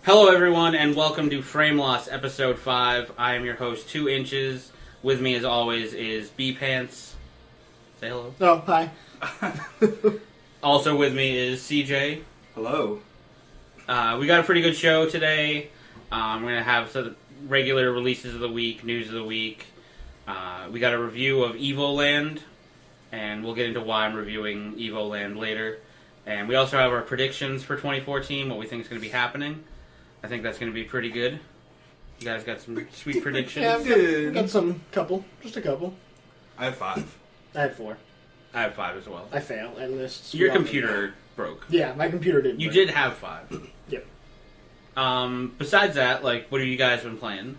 Hello, everyone, and welcome to FrameLoss Episode 5. I am your host, 2 Inches. With me, as always, is B-Pants. Say hello. Oh, hi. Also with me is CJ. Hello. We got a pretty good show today. We're going to have some regular releases of the week, news of the week. We got a review of Evoland, and we'll get into why I'm reviewing Evoland later. And we also have our predictions for 2014, what we think is going to be happening. I think that's going to be pretty good. You guys got some sweet predictions? Yeah, I've got some couple. Just a couple. I have 5. I had 4. I have 5 as well. I failed, and this... Your computer broke. Yeah, my computer did. You did have 5. Yep. Besides that, like, what have you guys been playing?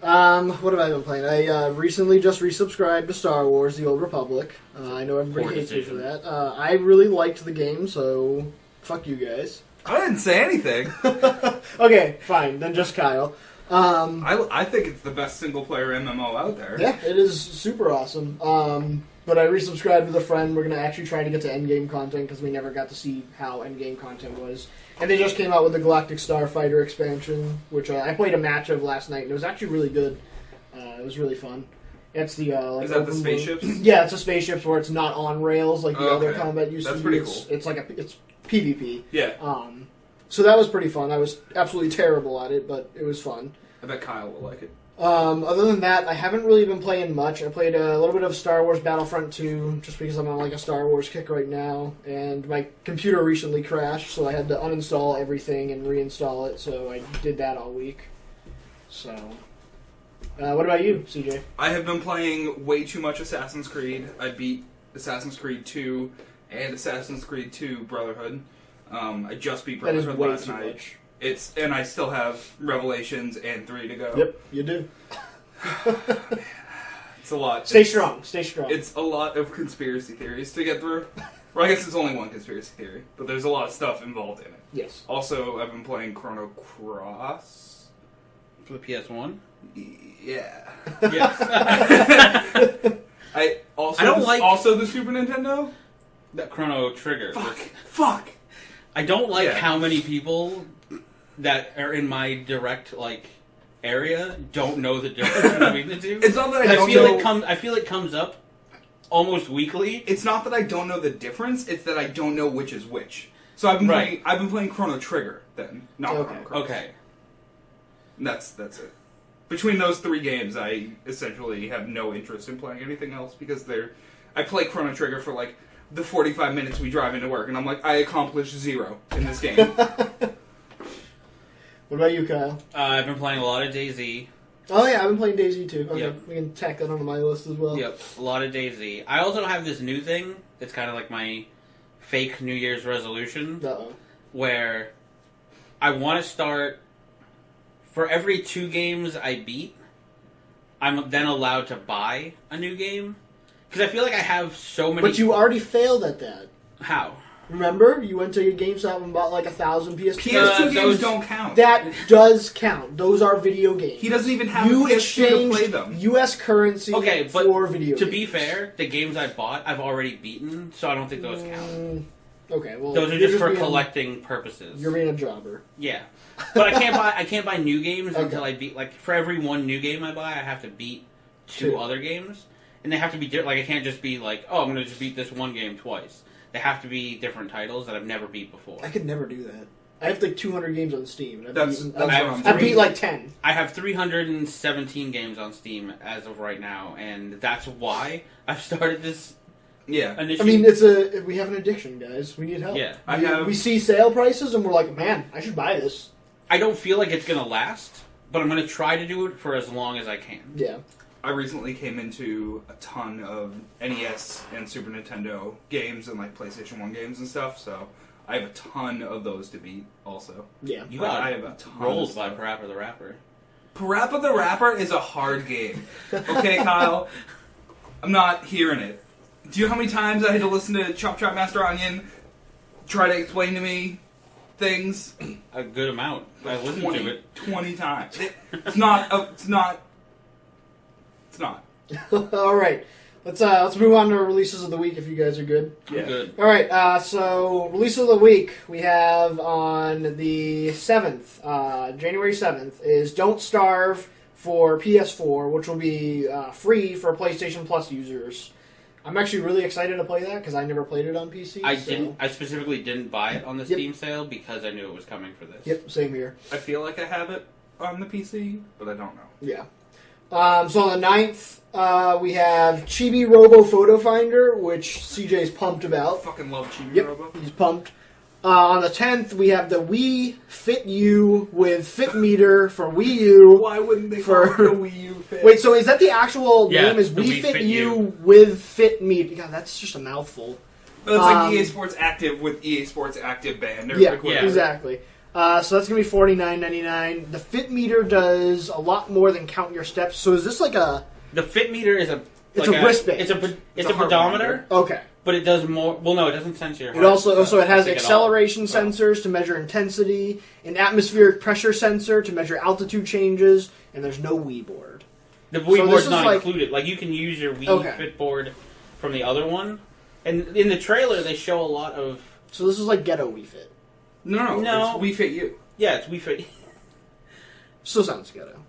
What have I been playing? I recently just resubscribed to Star Wars: The Old Republic. I know everybody hates me for that. I really liked the game, so fuck you guys. I didn't say anything. Okay, fine. Then just Kyle. I think it's the best single-player MMO out there. Yeah, it is super awesome. But I resubscribed with a friend. We're going to actually try to get to endgame content because we never got to see how endgame content was. And they just came out with the Galactic Starfighter expansion, which I played a match of last night, and it was actually really good. It was really fun. It's the like, is that the spaceships? Yeah, it's the spaceships where it's not on rails like the other combat used to be. That's pretty cool. It's like it's PvP. Yeah. So that was pretty fun. I was absolutely terrible at it, but it was fun. I bet Kyle will like it. Other than that, I haven't really been playing much. I played a little bit of Star Wars Battlefront 2, just because I'm on like a Star Wars kick right now, and my computer recently crashed, so I had to uninstall everything and reinstall it, so I did that all week. So, what about you, CJ? I have been playing way too much Assassin's Creed. I beat Assassin's Creed 2 and Assassin's Creed 2 Brotherhood. I just beat That is Brotherhood way last too night. much. And I still have Revelations and 3 to go. Yep, you do. It's a lot. Stay strong. Stay strong. It's a lot of conspiracy theories to get through. Well, I guess it's only one conspiracy theory, but there's a lot of stuff involved in it. Yes. Also, I've been playing Chrono Cross. For the PS1? Yeah. Yes. I also don't like- also the Super Nintendo. That Chrono Trigger. Fuck. I don't like Yeah. how many people that are in my direct, like, area don't know the difference between the two. It's not that I I don't feel know. I feel it comes up almost weekly. It's not that I don't know the difference. It's that I don't know which is which. So I've been playing Chrono Trigger then, not Okay. Chrono Cross. Okay. And that's it. Between those 3 games, I essentially have no interest in playing anything else because I play Chrono Trigger for like the 45 minutes we drive into work, and I'm like, I accomplished 0 in this game. What about you, Kyle? I've been playing a lot of DayZ. Oh yeah, I've been playing DayZ too. Okay, Yep. we can tack that onto my list as well. Yep, a lot of DayZ. I also have this new thing. It's kind of like my fake New Year's resolution, Uh-oh. where I want to start. For every 2 games I beat, I'm then allowed to buy a new game. Because I feel like I have so many... But you already failed at that. How? Remember? You went to your GameStop and bought like 1,000 PS2. PS2 games those- don't count. That does count. Those are video games. He doesn't even have You a PS2 to exchanged play them. U.S. currency Okay, but for video to games. be fair, the games I bought, I've already beaten, so I don't think those count. Okay, well... Those are you're just for being- collecting purposes. You're being a jobber. Yeah. But I can't buy new games Okay. until I beat... Like, for every one new game I buy, I have to beat 2 other games. And they have to be different. Like, I can't just be like, oh, I'm going to just beat this one game twice. They have to be different titles that I've never beat before. I could never do that. I have like 200 games on Steam. And That's what I'm I beat like 10. I have 317 games on Steam as of right now, and that's why I've started this Yeah. initiative. I mean, we have an addiction, guys. We need help. Yeah. We see sale prices and we're like, man, I should buy this. I don't feel like it's going to last, but I'm going to try to do it for as long as I can. Yeah. I recently came into a ton of NES and Super Nintendo games and like PlayStation 1 games and stuff, so I have a ton of those to beat also. Yeah. You Like, got I have a ton rolled of by stuff. Parappa the Rapper. Parappa the Rapper is a hard game. Okay, Kyle? I'm not hearing it. Do you know how many times I had to listen to Chop Chop Master Onion try to explain to me things? A good amount. I listened to it. 20 times. It's not. All right. Let's move on to releases of the week if you guys are good. Yeah. Good. All right. So release of the week we have on the 7th, January 7th, is Don't Starve for PS4, which will be free for PlayStation Plus users. I'm actually really excited to play that because I never played it on PC. I specifically didn't buy it on the Steam sale because I knew it was coming for this. Yep, same here. I feel like I have it on the PC, but I don't know. Yeah. So on the 9th, we have Chibi Robo Photo Finder, which CJ's pumped I about. fucking love Chibi Yep, Robo. he's pumped. On the 10th, we have the Wii Fit U with Fit Meter for Wii U. Why wouldn't they For- call it the Wii U Fit? Wait, so is that the actual Yeah, name? Is the Wii Wii Fit Fit U U. with Fit Meter? God, that's just a mouthful. It's like EA Sports Active with EA Sports Active Band. Or Yeah, like whatever. exactly. So that's going to be $49.99. The Fit Meter does a lot more than count your steps. So is this like a... The Fit Meter is a... It's like a wristband. It's a a heart pedometer, monitor. Okay. but it does more... Well, no, it doesn't sense your heart. It also it has I think acceleration at all. sensors to measure intensity, an atmospheric pressure sensor to measure altitude changes, and there's no Wii board. The So Wii this board's is not like- included. Like, you can use your Wii Okay. Fit board from the other one. And in the trailer, they show a lot of... So this is like ghetto Wii Fit. No, No. it's Wii Fit U. Yeah, it's Wii Fit. Still sounds ghetto.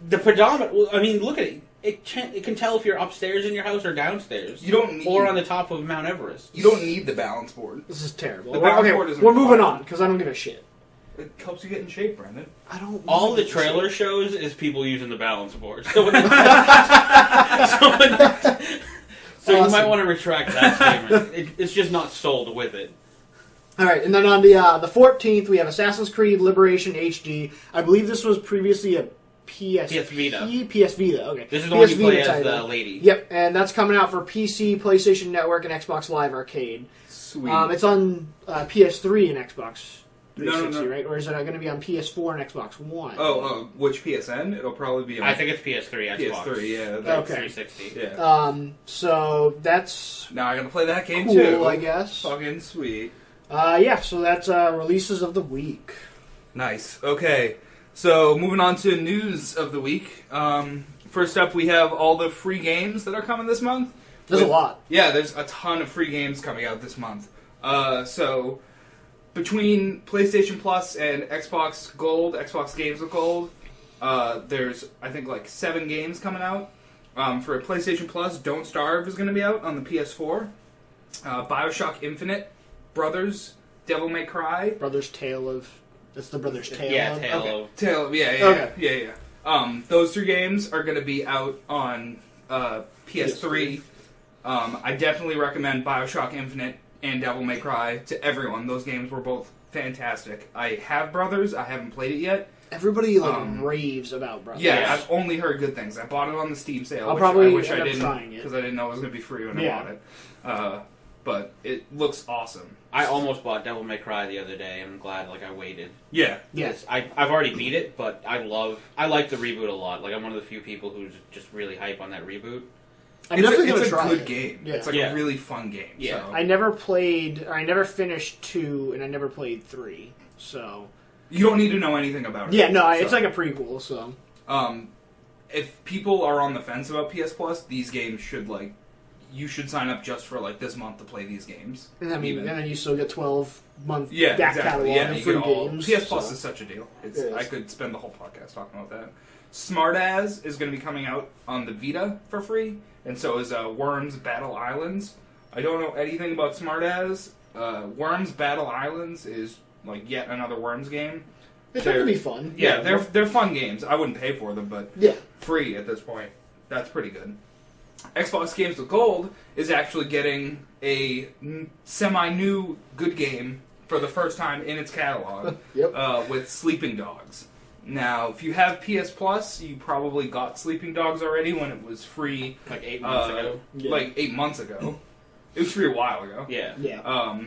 The pedometer... Well, I mean, look at it. It can tell if you're upstairs in your house or downstairs. You don't need, Or on the top of Mount Everest. You don't need the balance board. This is terrible. The balance Okay, board isn't we're moving required. on because I don't give a shit. It helps you get in shape, Brandon. I don't. All wanna the give a trailer shit. shows is people using the balance board. So, when so you Awesome. might want to retract that statement. It's just not sold with it. All right, and then on the 14th, we have Assassin's Creed Liberation HD. I believe this was previously a PS Vita. PS Vita, okay. This is the PS one you play Vita as the title. lady. Yep, and that's coming out for PC, PlayStation Network, and Xbox Live Arcade. Sweet. It's on PS3 and Xbox 360, No. right? Or is it going to be on PS4 and Xbox One? Which PSN? It'll probably be on I think it's PS3, Xbox. PS3, yeah. Okay. That's, 360. yeah. So that's Now I gotta play that game cool, too. I guess. Fucking sweet. Yeah, so that's releases of the week. Nice. Okay. So moving on to news of the week. First up, we have all the free games that are coming this month. There's a lot. Yeah, there's a ton of free games coming out this month. So between PlayStation Plus and Xbox Gold, Xbox Games with Gold, there's I think like 7 games coming out. For PlayStation Plus, Don't Starve is going to be out on the PS4. BioShock Infinite, Brothers, Devil May Cry. Brothers Tale of... That's the Brothers Tale Yeah, of... Tale Okay. of... Yeah. Those 3 games are going to be out on PS3. I definitely recommend BioShock Infinite and Devil May Cry to everyone. Those games were both fantastic. I have Brothers. I haven't played it yet. Everybody raves about Brothers. Yeah, Yes. I've only heard good things. I bought it on the Steam sale. I'll which probably I wish end I up didn't trying it. because I didn't know it was going to be free when I Yeah. bought it. But it looks awesome. I almost bought Devil May Cry the other day. I'm glad I waited. Yeah. Yes. I've already beat it, but I like the reboot a lot. Like, I'm one of the few people who's just really hype on that reboot. I'm definitely it's going to a try good it. game. Yeah. It's like Yeah. a really fun game. Yeah. So. I never finished 2, and I never played 3, so... You don't need to know anything about it. Yeah, no, it's So, like a prequel, so... if people are on the fence about PS Plus, these games you should sign up just for this month to play these games. And then you still get 12-month Yeah, back exactly. catalog Yeah, and you free get all. games. PS Plus so. is such a deal. It is. I could spend the whole podcast talking about that. Smart As is going to be coming out on the Vita for free, and so is Worms Battle Islands. I don't know anything about Smart As. Worms Battle Islands is yet another Worms game. It's going to be fun. Yeah, they're fun games. I wouldn't pay for them, but Yeah. free at this point. That's pretty good. Xbox Games with Gold is actually getting a semi-new good game for the first time in its catalog Yep. with Sleeping Dogs. Now, if you have PS Plus, you probably got Sleeping Dogs already when it was free. Like 8 months ago. Yeah. 8 months ago. It was free a while ago. Yeah. Yeah.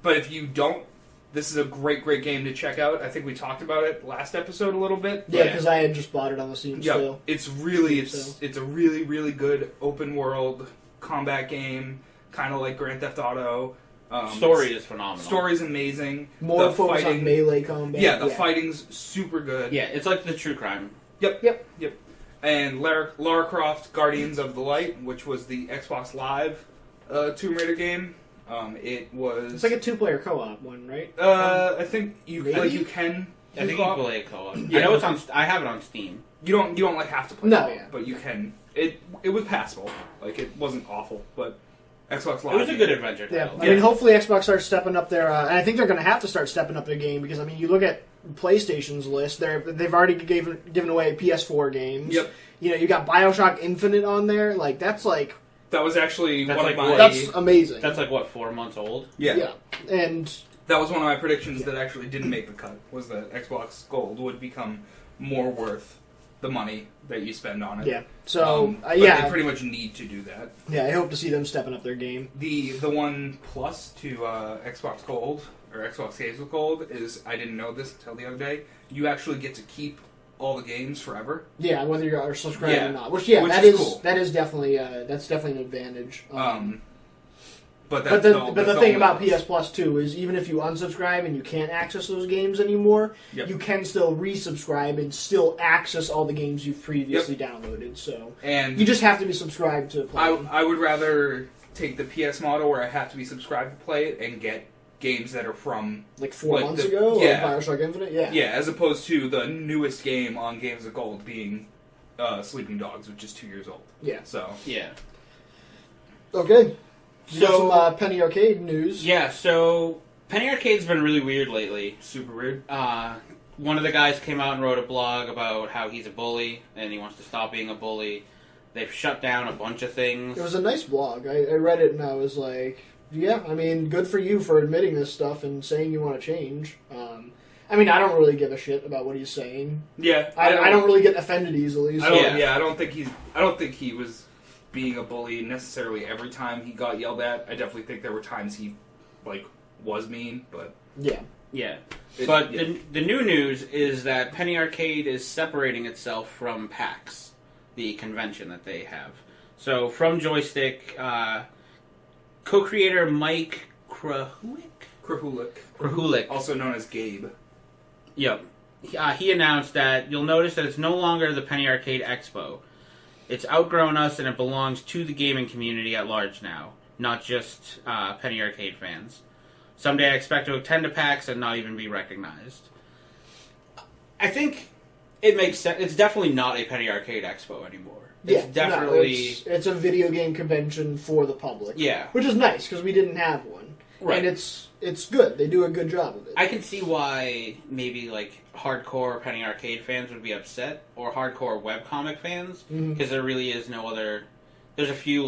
But if you don't, this is a great game to check out. I think we talked about it last episode a little bit. Yeah, because I had just bought it on the Steam Yeah, sale. it's a really good open world combat game, kind of like Grand Theft Auto. Story is phenomenal. Story's amazing. More The focus fighting, on melee combat. Yeah, the fighting's super good. Yeah, it's like the true crime. Yep. and Lara Croft Guardians of the Light, which was the Xbox Live Tomb Raider game. It's like a 2-player co-op one, right? I think you Maybe? you can. I think you can play a co-op. Yeah. I know it's on. I have it on Steam. You don't like have to play. No, co-op, yeah. but you can. It was passable. Like it wasn't awful, but Xbox Live. It was a good adventure Yeah, title. I mean, hopefully Xbox starts stepping up their, and I think they're going to have to start stepping up their game because I mean, you look at PlayStation's list; they've already given away PS4 games. Yep. You know, you got BioShock Infinite on there. Like that's like That was actually That's one like of my. what? that's amazing. That's like what, 4 months old? Yeah. And That was one of my predictions that actually didn't make the cut. Was that Xbox Gold would become more worth the money that you spend on it. yeah, so But yeah, they pretty much need to do that. yeah, I hope to see them stepping up their game. The one plus to Xbox Gold or Xbox Games with Gold is I didn't know this until the other day. You actually get to keep all the games forever. Yeah, whether you are subscribed Yeah. or not. Which Which is cool. that is definitely that's definitely an advantage. But But that's the thing about only- PS Plus too is even if you unsubscribe and you can't access those games anymore, Yep. you can still resubscribe and still access all the games you've previously downloaded. So and you just have to be subscribed to play. them. I would rather take the PS model where I have to be subscribed to play it and get games that are from Like 4 like months the- ago, yeah. or Bioshock Infinite. Yeah. as opposed to the newest game on Games of Gold being Sleeping Dogs, which is 2 years old. Yeah. So Yeah. Okay. You got So- some Penny Arcade news. Yeah, so Penny Arcade's been really weird lately. super weird. One of the guys came out and wrote a blog about how he's a bully and he wants to stop being a bully. They've shut down a bunch of things. It was a nice blog. I read it and I was like, yeah, I mean, good for you for admitting this stuff and saying you want to change. I mean, I don't really give a shit about what he's saying. Yeah, I don't really get offended easily. So. I don't think he was being a bully necessarily every time he got yelled at. I definitely think there were times he was mean, but Yeah. Yeah. it- But yeah. the new news is that Penny Arcade is separating itself from PAX, the convention that they have. So from Joystick, co-creator Mike Krahulik, also known as Gabe. yep, he announced that you'll notice that it's no longer the Penny Arcade Expo. It's outgrown us and it belongs to the gaming community at large now, not just Penny Arcade fans. Someday I expect to attend a PAX and not even be recognized. I think it makes sense. It's definitely not a Penny Arcade Expo anymore. It's definitely... it's a video game convention for the public. Yeah. Which is nice, because we didn't have one. Right. And it's good. They do a good job of it. I can see why maybe hardcore Penny Arcade fans would be upset, or hardcore webcomic fans, because there really is no other... There's a few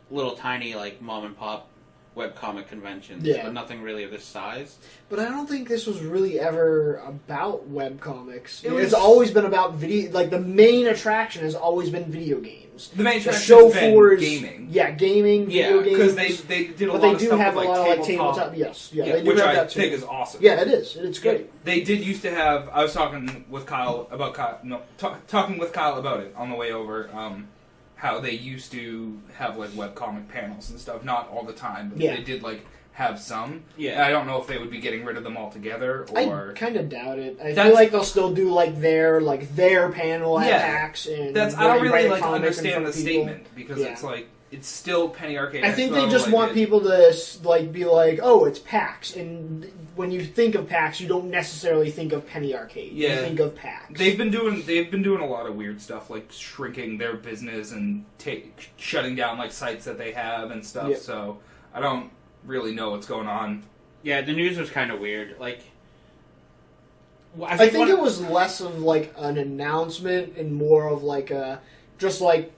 little tiny mom and pop webcomic conventions, Yeah. but nothing really of this size. But I don't think this was really ever about webcomics. It It's was- always been about video. The main attraction has always been video games. The main The attraction show has been floor is gaming. Yeah, gaming, Yeah, video games. Because they did a but lot they of do stuff have with a lot of tabletop. Yes, yeah, they do which have I that too. think is awesome. Yeah, it is. It's great. They did used to have. I was talking with Kyle about talking with Kyle about it on the way over. How they used to have webcomic panels and stuff. Not all the time, but Yeah. they did have some. Yeah. And I don't know if they would be getting rid of them altogether or. I kind of doubt it. I That's- feel like they'll still do their panel at Yeah. PAX, and That's. I don't write really a comic in understand front the of people. statement because Yeah. it's still Penny Arcade. I think Expo, they just want people to be like, oh, it's PAX, and when you think of PAX, you don't necessarily think of Penny Arcade. You Yeah. think of PAX. They've been doing a lot of weird stuff, like shrinking their business and shutting down sites that they have and stuff. Yep. So I don't really know what's going on. Yeah, the news was kind of weird. I think it was less of an announcement and more of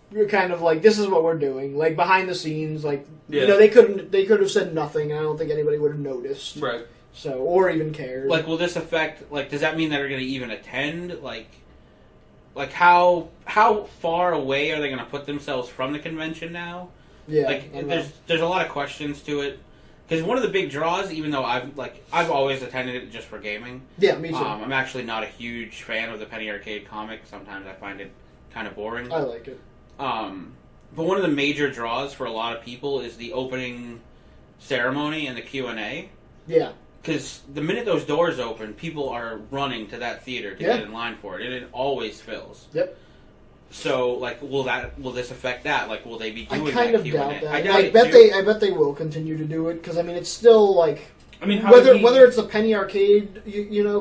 you're kind of this is what we're doing, behind the scenes, Yeah. they could have said nothing. I don't think anybody would have noticed, Right. so or even cared. will this affect? Does that mean that they're going to even attend? How far away are they going to put themselves from the convention now? yeah, I don't know. There's a lot of questions to it. Because one of the big draws, even though I've always attended it just for gaming. Yeah, me too. I'm actually not a huge fan of the Penny Arcade comic. Sometimes I find it kind of boring. I like it. But one of the major draws for a lot of people is the opening ceremony and the Q&A. Yeah. Because the minute those doors open, people are running to that theater to Yeah. get in line for it, and it always fills. Yep. So, like, will this affect that? Like, will they be doing I kind of Q&A? doubt that. I doubt I it bet too. I bet they will continue to do it because I mean it's still like I mean, how whether would he- whether it's a Penny Arcade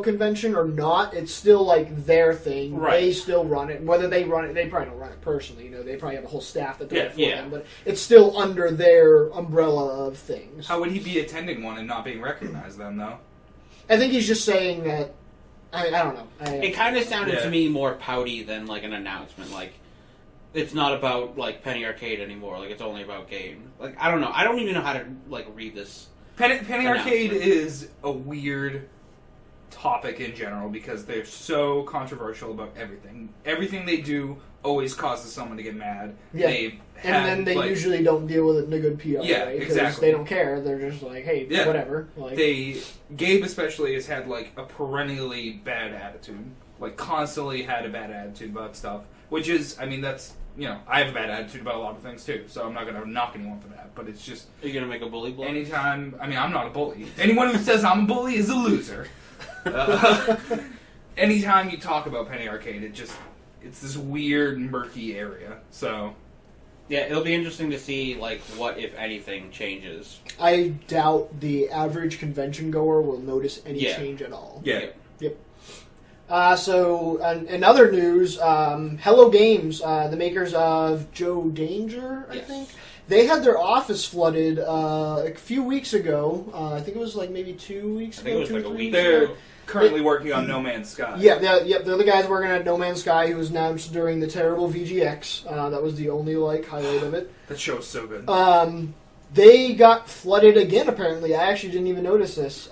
convention or not, it's still like their thing. Right. They still run it. Whether they run it, they probably don't run it personally. You know, they probably have a whole staff that does it for them. But it's still under their umbrella of things. How would he be attending one and not being recognized then, though? I think he's just saying that. I don't know. It kind of sounded Yeah. to me more pouty than like an announcement. Like, it's not about like Penny Arcade anymore. Like, it's only about game. Like, I don't know. I don't even know how to like read this. Penny Arcade is a weird topic in general because they're so controversial about everything. Everything they do always causes someone to get mad. Yeah. They've And had, then they like, usually don't deal with it in a good PR Yeah, way. Because exactly. they don't care. They're just like, hey, Yeah. whatever. Like, Gabe especially has had like a perennially bad attitude. Like constantly had a bad attitude about stuff. Which is, I mean, that's, I have a bad attitude about a lot of things too. So I'm not going to knock anyone for that. But it's just, Are you gonna make a bully blog? anytime, I mean, I'm not a bully. Anyone who says I'm a bully is a loser. Anytime you talk about Penny Arcade, it's this weird, murky area. So, Yeah, it'll be interesting to see like what, if anything, changes. I doubt the average convention goer will notice any Yeah. change at all. yeah. Yep. So, in other news, Hello Games, the makers of Joe Danger, I Yes. think, they had their office flooded a few weeks ago. I think it was like maybe 2 weeks I ago. think it was 2 or like a 3 week weeks They're ago. currently working on No Man's Sky. Yeah, they're the guys working at No Man's Sky, who was announced during the terrible VGX. That was the only highlight of it. That show's so good. They got flooded again. Apparently, I actually didn't even notice this.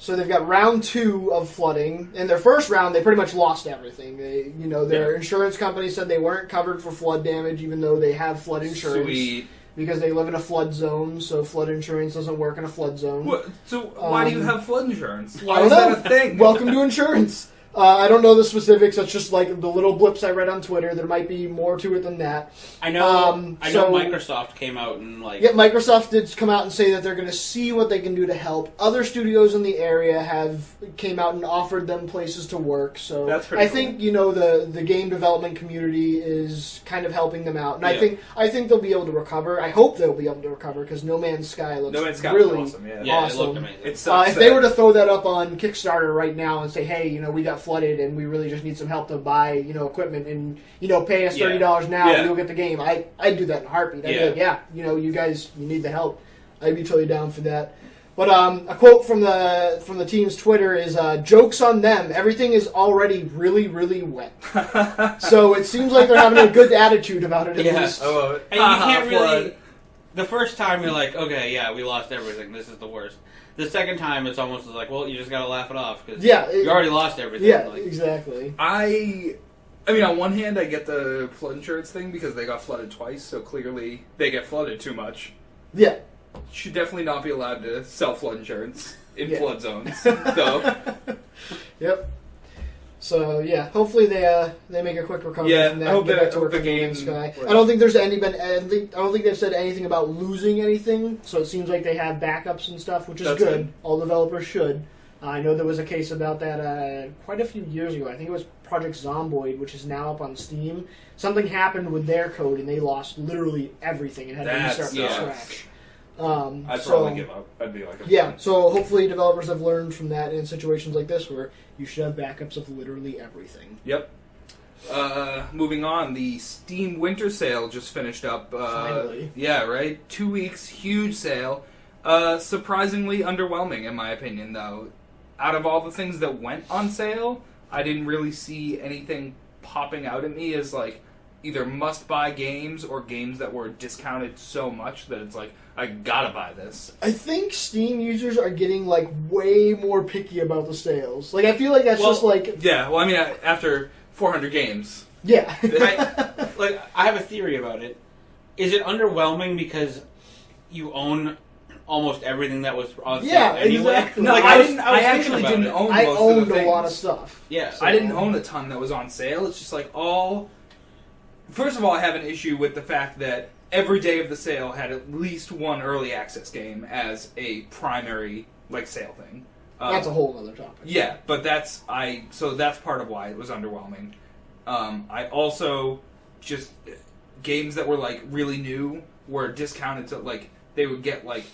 So they've got round 2 of flooding. In their first round, they pretty much lost everything. Their insurance company said they weren't covered for flood damage, even though they have flood insurance. Sweet. Because they live in a flood zone, so flood insurance doesn't work in a flood zone. So why do you have flood insurance? I Why don't is know. that a thing? Welcome to insurance. I don't know the specifics. It's just like the little blips I read on Twitter. There might be more to it than that. I know. I know so- Microsoft came out and like. Yeah, Microsoft did come out and say that they're going to see what they can do to help. Other studios in the area came out and offered them places to work. So That's pretty I cool. think the game development community is kind of helping them out, and Yeah. I think they'll be able to recover. I hope they'll be able to recover because No Man's Sky looks No Man's Sky really was awesome. Yeah. Yeah, awesome. it looked amazing. It sucks If they that- were to throw that up on Kickstarter right now and say, hey, we got flooded and we really just need some help to buy, equipment and, pay us $30 now Yeah. and you'll get the game, I'd do that in a heartbeat. I'd be like, you guys, you need the help. I'd be totally down for that. But a quote from the team's Twitter is, jokes on them. Everything is already really, really wet. So it seems like they're having a good attitude about it at Yeah. least. I love it. And you can't really. Flood. The first time you're like, okay, yeah, we lost everything. This is the worst. The second time, it's almost like, well, you just gotta laugh it off because you already lost everything. Yeah, Like, exactly. I mean, on one hand, I get the flood insurance thing because they got flooded twice, so clearly they get flooded too much. Yeah. Should definitely not be allowed to sell flood insurance in Yeah. flood zones, though. Yep. So yeah, hopefully they make a quick recovery Yeah, from that. I hope and get that- back to hope work the on No game Man's Sky. works. I don't think I don't think they've said anything about losing anything. So it seems like they have backups and stuff, which is That's good. good. All developers should. I know there was a case about that quite a few years ago. I think it was Project Zomboid, which is now up on Steam. Something happened with their code, and they lost literally everything and had to That restart from sucks. scratch. I'd so- probably give up. I'd be like, Yeah, so hopefully developers have learned from that in situations like this where you should have backups of literally everything. Yep. Moving on, the Steam Winter Sale just finished up. Finally. Yeah, right? 2 weeks, huge sale. Surprisingly underwhelming, in my opinion, though. Out of all the things that went on sale, I didn't really see anything popping out at me as, like, either must-buy games or games that were discounted so much that it's like, I gotta buy this. I think Steam users are getting like way more picky about the sales. Like I feel like that's Well, just like Yeah, well, I mean, after 400 games. yeah. I have a theory about it. Is it underwhelming because you own almost everything that was on sale Yeah, anyway? exactly. No, Like, I was actually thinking about didn't it. own I most owned of the a things. lot of stuff. Yeah. So- I didn't own a ton that was on sale. It's just like First of all, I have an issue with the fact that every day of the sale had at least one early access game as a primary sale thing. That's a whole other topic. Yeah, but that's part of why it was underwhelming. I also just games that were like really new were discounted to like they would get like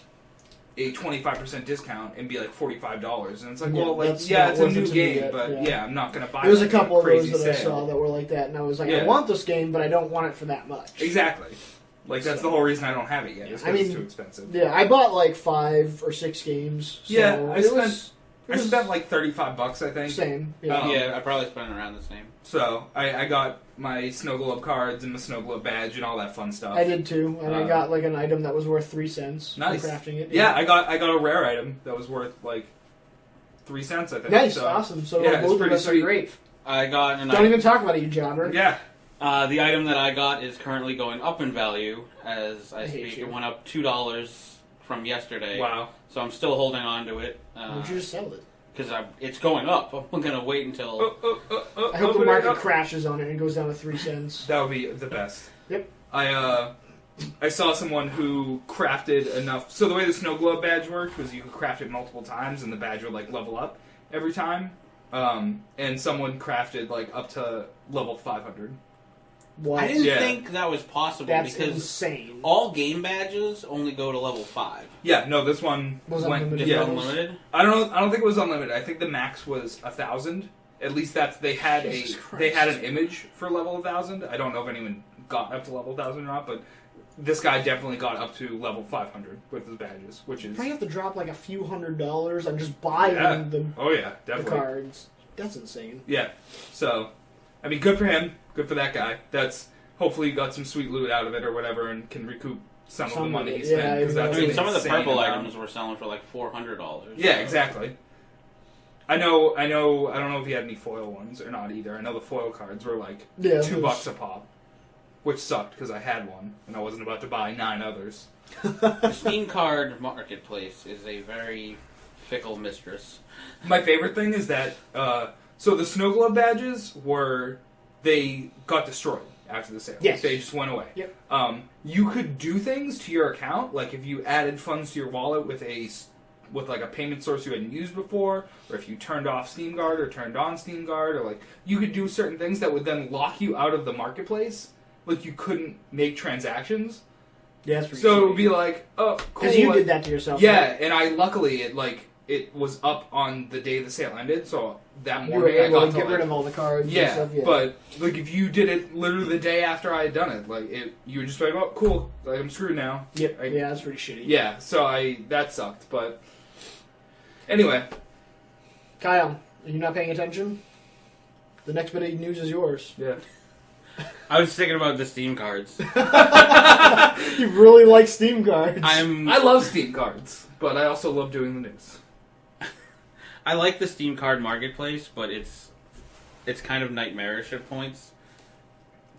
a 25% discount and be like $45, and it's like, well, like it's a new game, but I'm not gonna buy. There was a couple of those that sale. I saw that were like that, and I was like, Yeah. I want this game, but I don't want it for that much. Exactly. Like that's the whole reason I don't have it yet. It's because it's too expensive. Yeah, I bought like 5 or 6 games. So Yeah, I spent like $35, I think. Same. Yeah. Yeah, I probably spent around the same. So I got my Snow Globe cards and my Snow Globe badge and all that fun stuff. I did too, and I got like an item that was worth 3 cents Nice. for crafting it. Yeah, I got a rare item that was worth like 3 cents, I think. Nice, so, awesome. So yeah, both of us are great. I got an Don't even talk about it, you jobber. Yeah. The item that I got is currently going up in value as I hate speak. you. It went up $2 from yesterday. Wow. So I'm still holding on to it. Why don't you just sell it? Because it's going up. I'm going to wait until... I hope the market crashes on it and goes down to 3 cents. That would be the best. Yep. I saw someone who crafted enough. So the way the Snow Globe badge worked was you could craft it multiple times, and the badge would like level up every time. And someone crafted like up to level 500. What? I didn't think that was possible That's because insane. all game badges only go to level 5. Yeah, no, this one Was went. unlimited. Yeah, Unlimited? I don't think it was unlimited. I think the max was 1,000. At least they had Jesus Christ. they had an image for level 1,000. I don't know if anyone got up to level 1,000 or not, but this guy definitely got up to level 500 with his badges, which is Probably have to drop like a few $100s on just buying the definitely cards. That's insane. Yeah. So, I mean, good for him. Good for that guy. That's hopefully you got some sweet loot out of it or whatever, and can recoup some of the money he spent. Yeah, 'cause that's I mean, an some of the insane purple amount. items were selling for like $400. Yeah, exactly. I know. I don't know if he had any foil ones or not either. I know the foil cards were like $2 a pop, which sucked because I had one and I wasn't about to buy 9 others. The Steam card marketplace is a very fickle mistress. My favorite thing is that so the Snow Globe badges they got destroyed after the sale. Yes. They just went away. Yep. You could do things to your account, like if you added funds to your wallet with like a payment source you hadn't used before, or if you turned off Steam Guard or turned on Steam Guard, or like you could do certain things that would then lock you out of the marketplace. Like you couldn't make transactions. Yeah, that's pretty So it shitty. would be like, oh, cool. Because you did that to yourself. Yeah, right? and I luckily it was up on the day the sale ended, so that You were morning I able got to to get rid of all the cards and yeah, stuff. Yeah, but like if you did it literally the day after I had done it, like you would just be like, oh, cool, like I'm screwed now. Yep. Yeah, that's pretty shitty. Yeah, so that sucked, but anyway. Kyle, are you not paying attention? The next bit of news is yours. Yeah. I was thinking about the Steam cards. You really like Steam cards. I love Steam cards, but I also love doing the news. I like the Steam card marketplace, but it's kind of nightmarish at points.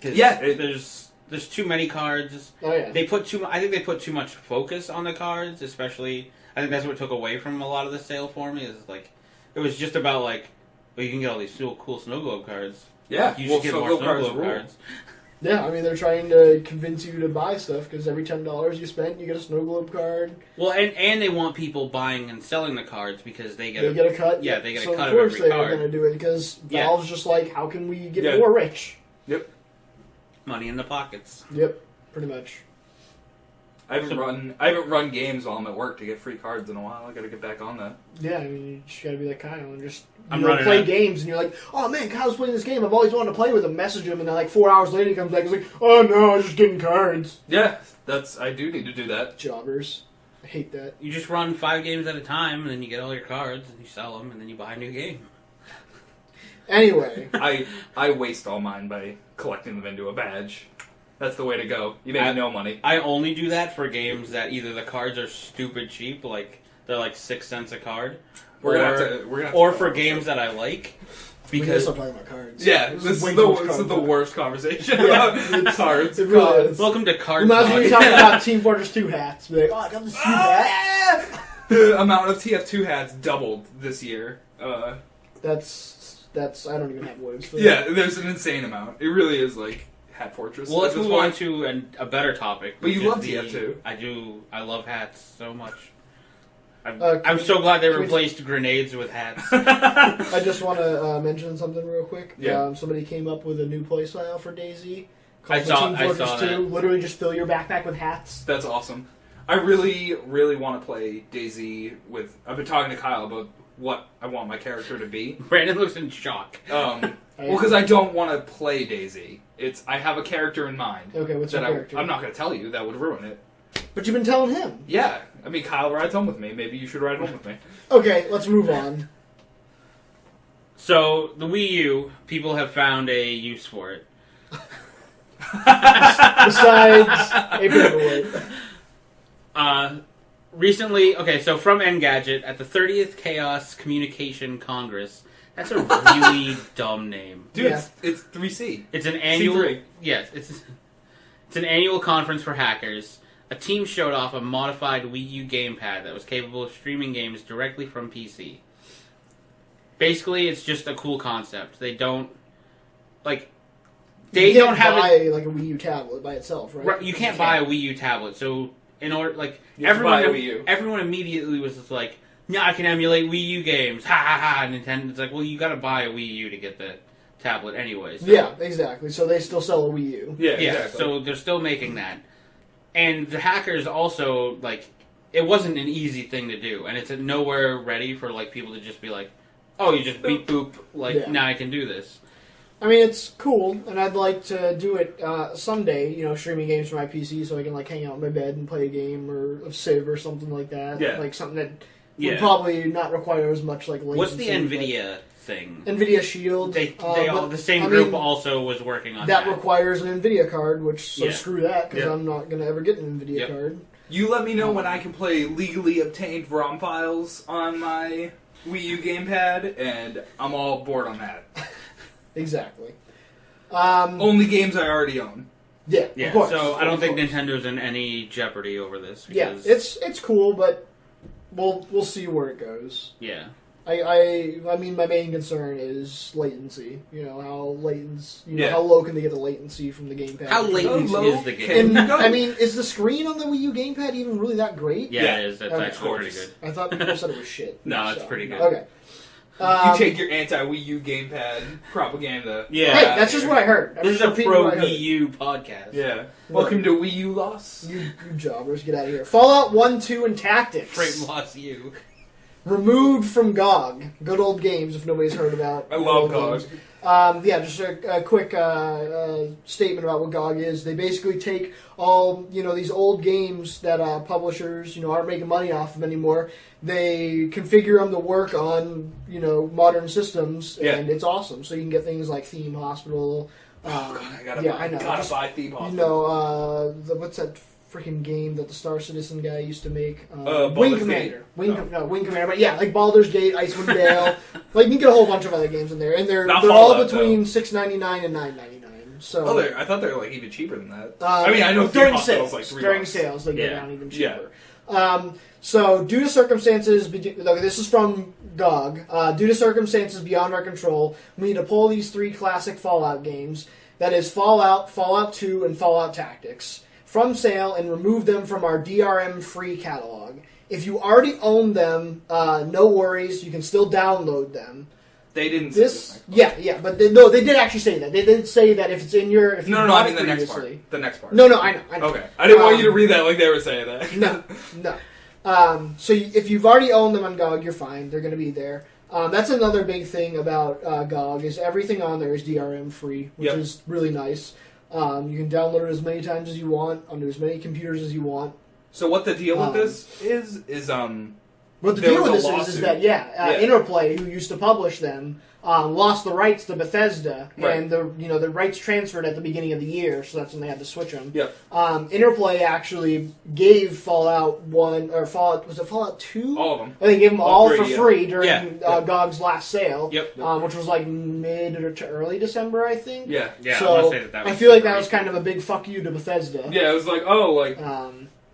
Yeah, there's too many cards. Oh yeah. I think they put too much focus on the cards, especially. I think that's what took away from a lot of the sale for me. Is like it was just about like, well, you can get all these cool Snow Globe cards. Yeah, You should get more Snow Globe cards. Yeah, I mean they're trying to convince you to buy stuff because every $10 you spend, you get a Snow Globe card. Well, and they want people buying and selling the cards because they get a cut. Yeah, they get so a cut of of course every they card. are going to do it because Valve's just like, how can we get more rich? Yep. Money in the pockets. Yep, pretty much. I haven't run games while I'm at work to get free cards in a while. I got to get back on that. Yeah, I mean you just got to be like Kyle and just running games and you're like, oh man, Kyle's playing this game. I've always wanted to play with him. Message him and then like 4 hours later he comes back. He's like, oh no, I'm just getting cards. Yeah, I do need to do that. Jobbers, I hate that. You just run 5 games at a time, and then you get all your cards, and you sell them, and then you buy a new game. Anyway, I waste all mine by collecting them into a badge. That's the way to go. You make no money. I only do that for games that either the cards are stupid cheap, like they're like 6 cents a card, We're gonna have to or for games that I like. we Because start talking about cards. Yeah, this is the worst conversation about cards. It really is. welcome to Card Imagine Talk. we talking about Team Fortress 2 hats. Be like, oh, I got this 2 hat. The amount of TF2 hats doubled this year. That's I don't even have words for that. Yeah, there's an insane amount. It really is like Hat Fortress. Well, let's move on to a better topic. But you which love is TF2. I do. I love hats so much. I'm so glad they replaced grenades with hats. I just want to mention something real quick. Yeah. Somebody came up with a new playstyle for DayZ. I saw that. Literally just fill your backpack with hats. That's awesome. I really, really want to play DayZ with... I've been talking to Kyle about what I want my character to be. Brandon looks in shock. Well, because I don't want to play DayZ. I have a character in mind. Okay, what's your character? I'm not going to tell you. That would ruin it. But you've been telling him. Yeah. I mean, Kyle rides home with me. Maybe you should ride home with me. Okay, let's move on. So, the Wii U, people have found a use for it. Besides a paperweight. Recently, so from Engadget, at the 30th Chaos Communication Congress, that's a really dumb name. Dude, Yeah. it's 3C. It's an annual... C3. Yes, it's an annual conference for hackers. A team showed off a modified Wii U gamepad that was capable of streaming games directly from PC. Basically, it's just a cool concept. They don't... They you don't have buy it... like a Wii U tablet by itself, right? Right, you can't buy a Wii U tablet, so in order... You have to buy a Wii U. Everyone immediately was just like, "Yeah, I can emulate Wii U games." Ha ha ha! And Nintendo's like, "Well, you got to buy a Wii U to get the tablet, anyways." So, Yeah, exactly. So they still sell a Wii U. Yeah, yeah. exactly. So they're still making that, and the hackers also it wasn't an easy thing to do, and it's nowhere ready for people to just be like, "Oh, you just beep boop, now I can do this." I mean, it's cool, and I'd like to do it someday, streaming games from my PC so I can, hang out in my bed and play a game or of Civ or something like that. Yeah. Something that would probably not require as much, latency. What's the NVIDIA thing? NVIDIA Shield. The same group also was working on that. That requires an NVIDIA card, screw that, because Yeah. I'm not going to ever get an NVIDIA card. You let me know when I can play legally obtained ROM files on my Wii U gamepad, and I'm all board on that. Exactly. Only games I already own. Yeah, Yeah, of course. so I don't think Nintendo's in any jeopardy over this. Because, it's cool, but we'll see where it goes. Yeah. I mean, my main concern is latency. How low can they get the latency from the gamepad? How latent is the game? And, I mean, is the screen on the Wii U gamepad even really that great? Yeah, it is. That's Okay. actually pretty good. I thought people said it was shit. No, it's pretty good. Okay. You take your anti-Wii U gamepad propaganda. Yeah. Hey, that's just what I heard. This is a pro Wii U podcast. Yeah. Welcome to Wii U Loss. You jobbers, get out of here. Fallout 1, 2, and Tactics. FrameLoss U. Removed from GOG. Good old games, if nobody's heard about. I love GOG. Just a quick statement about what GOG is. They basically take all these old games that publishers aren't making money off of anymore. They configure them to work on modern systems, and it's awesome. So you can get things like Theme Hospital. I gotta buy Theme Hospital. What's that freaking game that the Star Citizen guy used to make? Wing Commander. Wing Commander. But yeah, Baldur's Gate, Icewind Dale. You can get a whole bunch of other games in there, and they're all between $6.99 and $9.99. So I thought they were even cheaper than that. I know during sales $3. During sales, they go down even cheaper. Yeah. So, due to circumstances, this is from GOG. Due to circumstances beyond our control, we need to pull these 3 classic Fallout games. That is Fallout, Fallout 2, and Fallout Tactics from sale and remove them from our DRM-free catalog. If you already own them, no worries. You can still download them. They didn't say this. Yeah, but they did actually say that. They did say that if it's in your... If no, I mean the next part. The next part. No, I know. Okay. I didn't want you to read that like they were saying that. No. So if you've already owned them on GOG, you're fine. They're going to be there. That's another big thing about GOG, is everything on there is DRM free, which is really nice. You can download it as many times as you want, onto as many computers as you want. So what the deal with this is what the deal with this is that Interplay, who used to publish them, lost the rights to Bethesda, and the rights transferred at the beginning of the year, so that's when they had to switch them. Yep. Interplay actually gave Fallout 1 or Fallout 2? All of them. They gave them all for free during GOG's last sale. Yep. Which was mid to early December, I think. Yeah. So I want to say that was I feel like that was kind of a big fuck you to Bethesda. Yeah, it was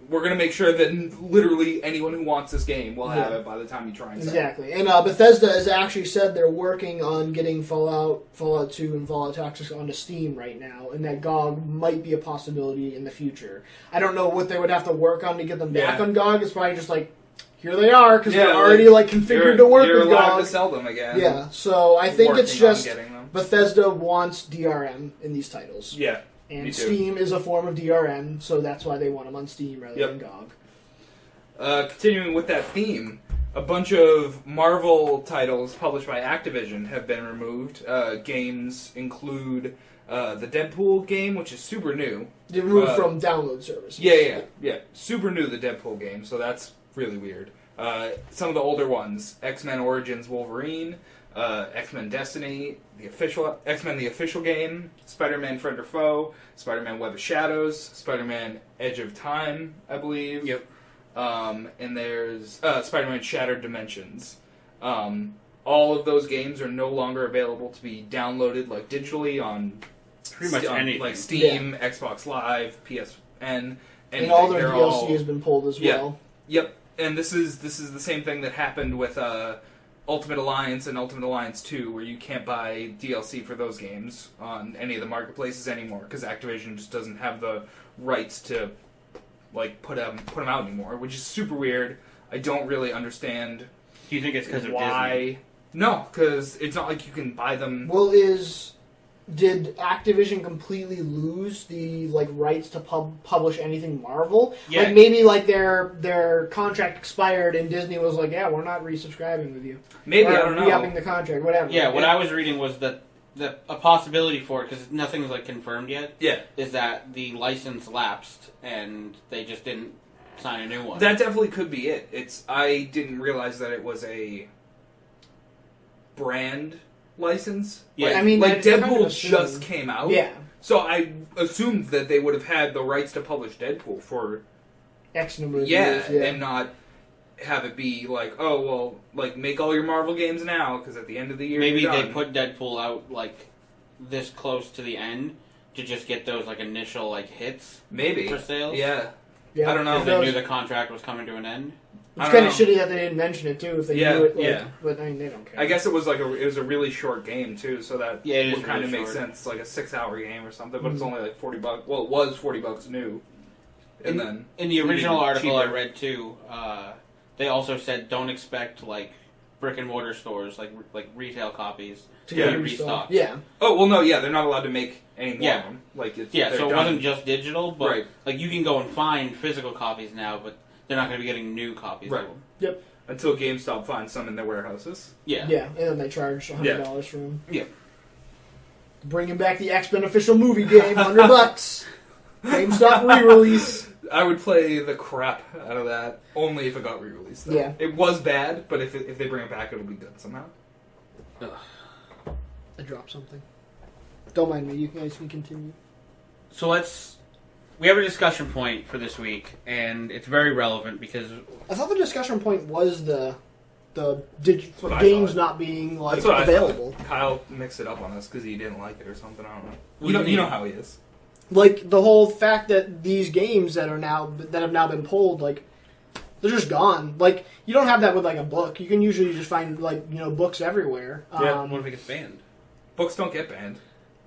we're going to make sure that literally anyone who wants this game will have it by the time you try and sell it. Exactly. And Bethesda has actually said they're working on getting Fallout 2, and Fallout Tactics onto Steam right now, and that GOG might be a possibility in the future. I don't know what they would have to work on to get them back on GOG. It's probably just here they are because Yeah, they're already like configured to work you're with allowed GOG. to sell them again. Yeah, so I think it's Working on just getting them. Bethesda wants DRM in these titles. Yeah. Me And too. Steam is a form of DRM, so that's why they want them on Steam rather than GOG. Continuing with that theme, a bunch of Marvel titles published by Activision have been removed. Games include the Deadpool game, which is super new. They removed from download services. Yeah. Super new, the Deadpool game, so that's really weird. Some of the older ones, X-Men Origins Wolverine, X-Men Destiny, X-Men the official game, Spider-Man Friend or Foe, Spider-Man Web of Shadows, Spider-Man Edge of Time, I believe. Yep. And there's Spider-Man Shattered Dimensions. All of those games are no longer available to be downloaded like digitally on Pretty much anything. like Steam, Xbox Live, PSN, And all their They're DLC all- has been pulled as Yeah. well. Yep, and this is the same thing that happened with Ultimate Alliance and Ultimate Alliance 2, where you can't buy DLC for those games on any of the marketplaces anymore because Activision just doesn't have the rights to like put them out anymore, which is super weird. I don't really understand Do you think it's because of Disney? why. No, because it's not like you can buy them. Well, did Activision completely lose the like rights to publish anything Marvel? Yeah. Like maybe like their contract expired and Disney was like, yeah, we're not resubscribing with you. Maybe, or I don't know. re-upping the contract, whatever. Yeah, what I was reading was that a possibility for it, because nothing's like confirmed yet, Yeah. is that the license lapsed and they just didn't sign a new one. That definitely could be it. I didn't realize that it was a brand license. Yeah. Like, I mean, like that's kind Deadpool of assumed. just came out. Yeah. So I assumed that they would have had the rights to publish Deadpool for X number of years. Yeah. and not have it be like, oh well, like make all your Marvel games now because at the end of the year Maybe you're they done. put Deadpool out like this close to the end to just get those like initial like hits maybe for sales. Yeah, Yeah. I don't know. Because they knew the contract was coming to an end. I It's don't kind of know. shitty that they didn't mention it too. If they Yeah, knew it, like, yeah. But I mean, they don't care. I guess it was like it was a really short game too, so that Yeah, it is would kind of really make short. sense, like a 6-hour game or something. But it's Mhm. only like $40. Well, it was $40 new, and then In the original even article I cheaper. read too, they also said don't expect like brick and mortar stores like retail copies to Yeah. get restocked. Yeah. Oh well, no, yeah, they're not allowed to make any more Yeah. of them. Like it's, Yeah, they're so it done. wasn't just digital, but Right. like you can go and find physical copies now, but they're not going to be getting new copies Right. of them. until GameStop finds some in their warehouses. Yeah. Yeah, and then they charge $100 for them. Yeah. Bringing back the X-Men official movie game, $100. GameStop re-release. I would play the crap out of that only if it got re-released. Though. Yeah. It was bad, but if they bring it back, it'll be good somehow. I dropped something. Don't mind me. You guys can continue. So we have a discussion point for this week, and it's very relevant because I thought the discussion point was the what I games thought. not being like That's what I available. thought. Kyle mixed it up on us because he didn't like it or something. I don't know. What do you You know mean? how he is. Like the whole fact that these games that have now been pulled, like they're just gone. Like you don't have that with like a book. You can usually just find like books everywhere. Yeah. what if it gets banned? Books don't get banned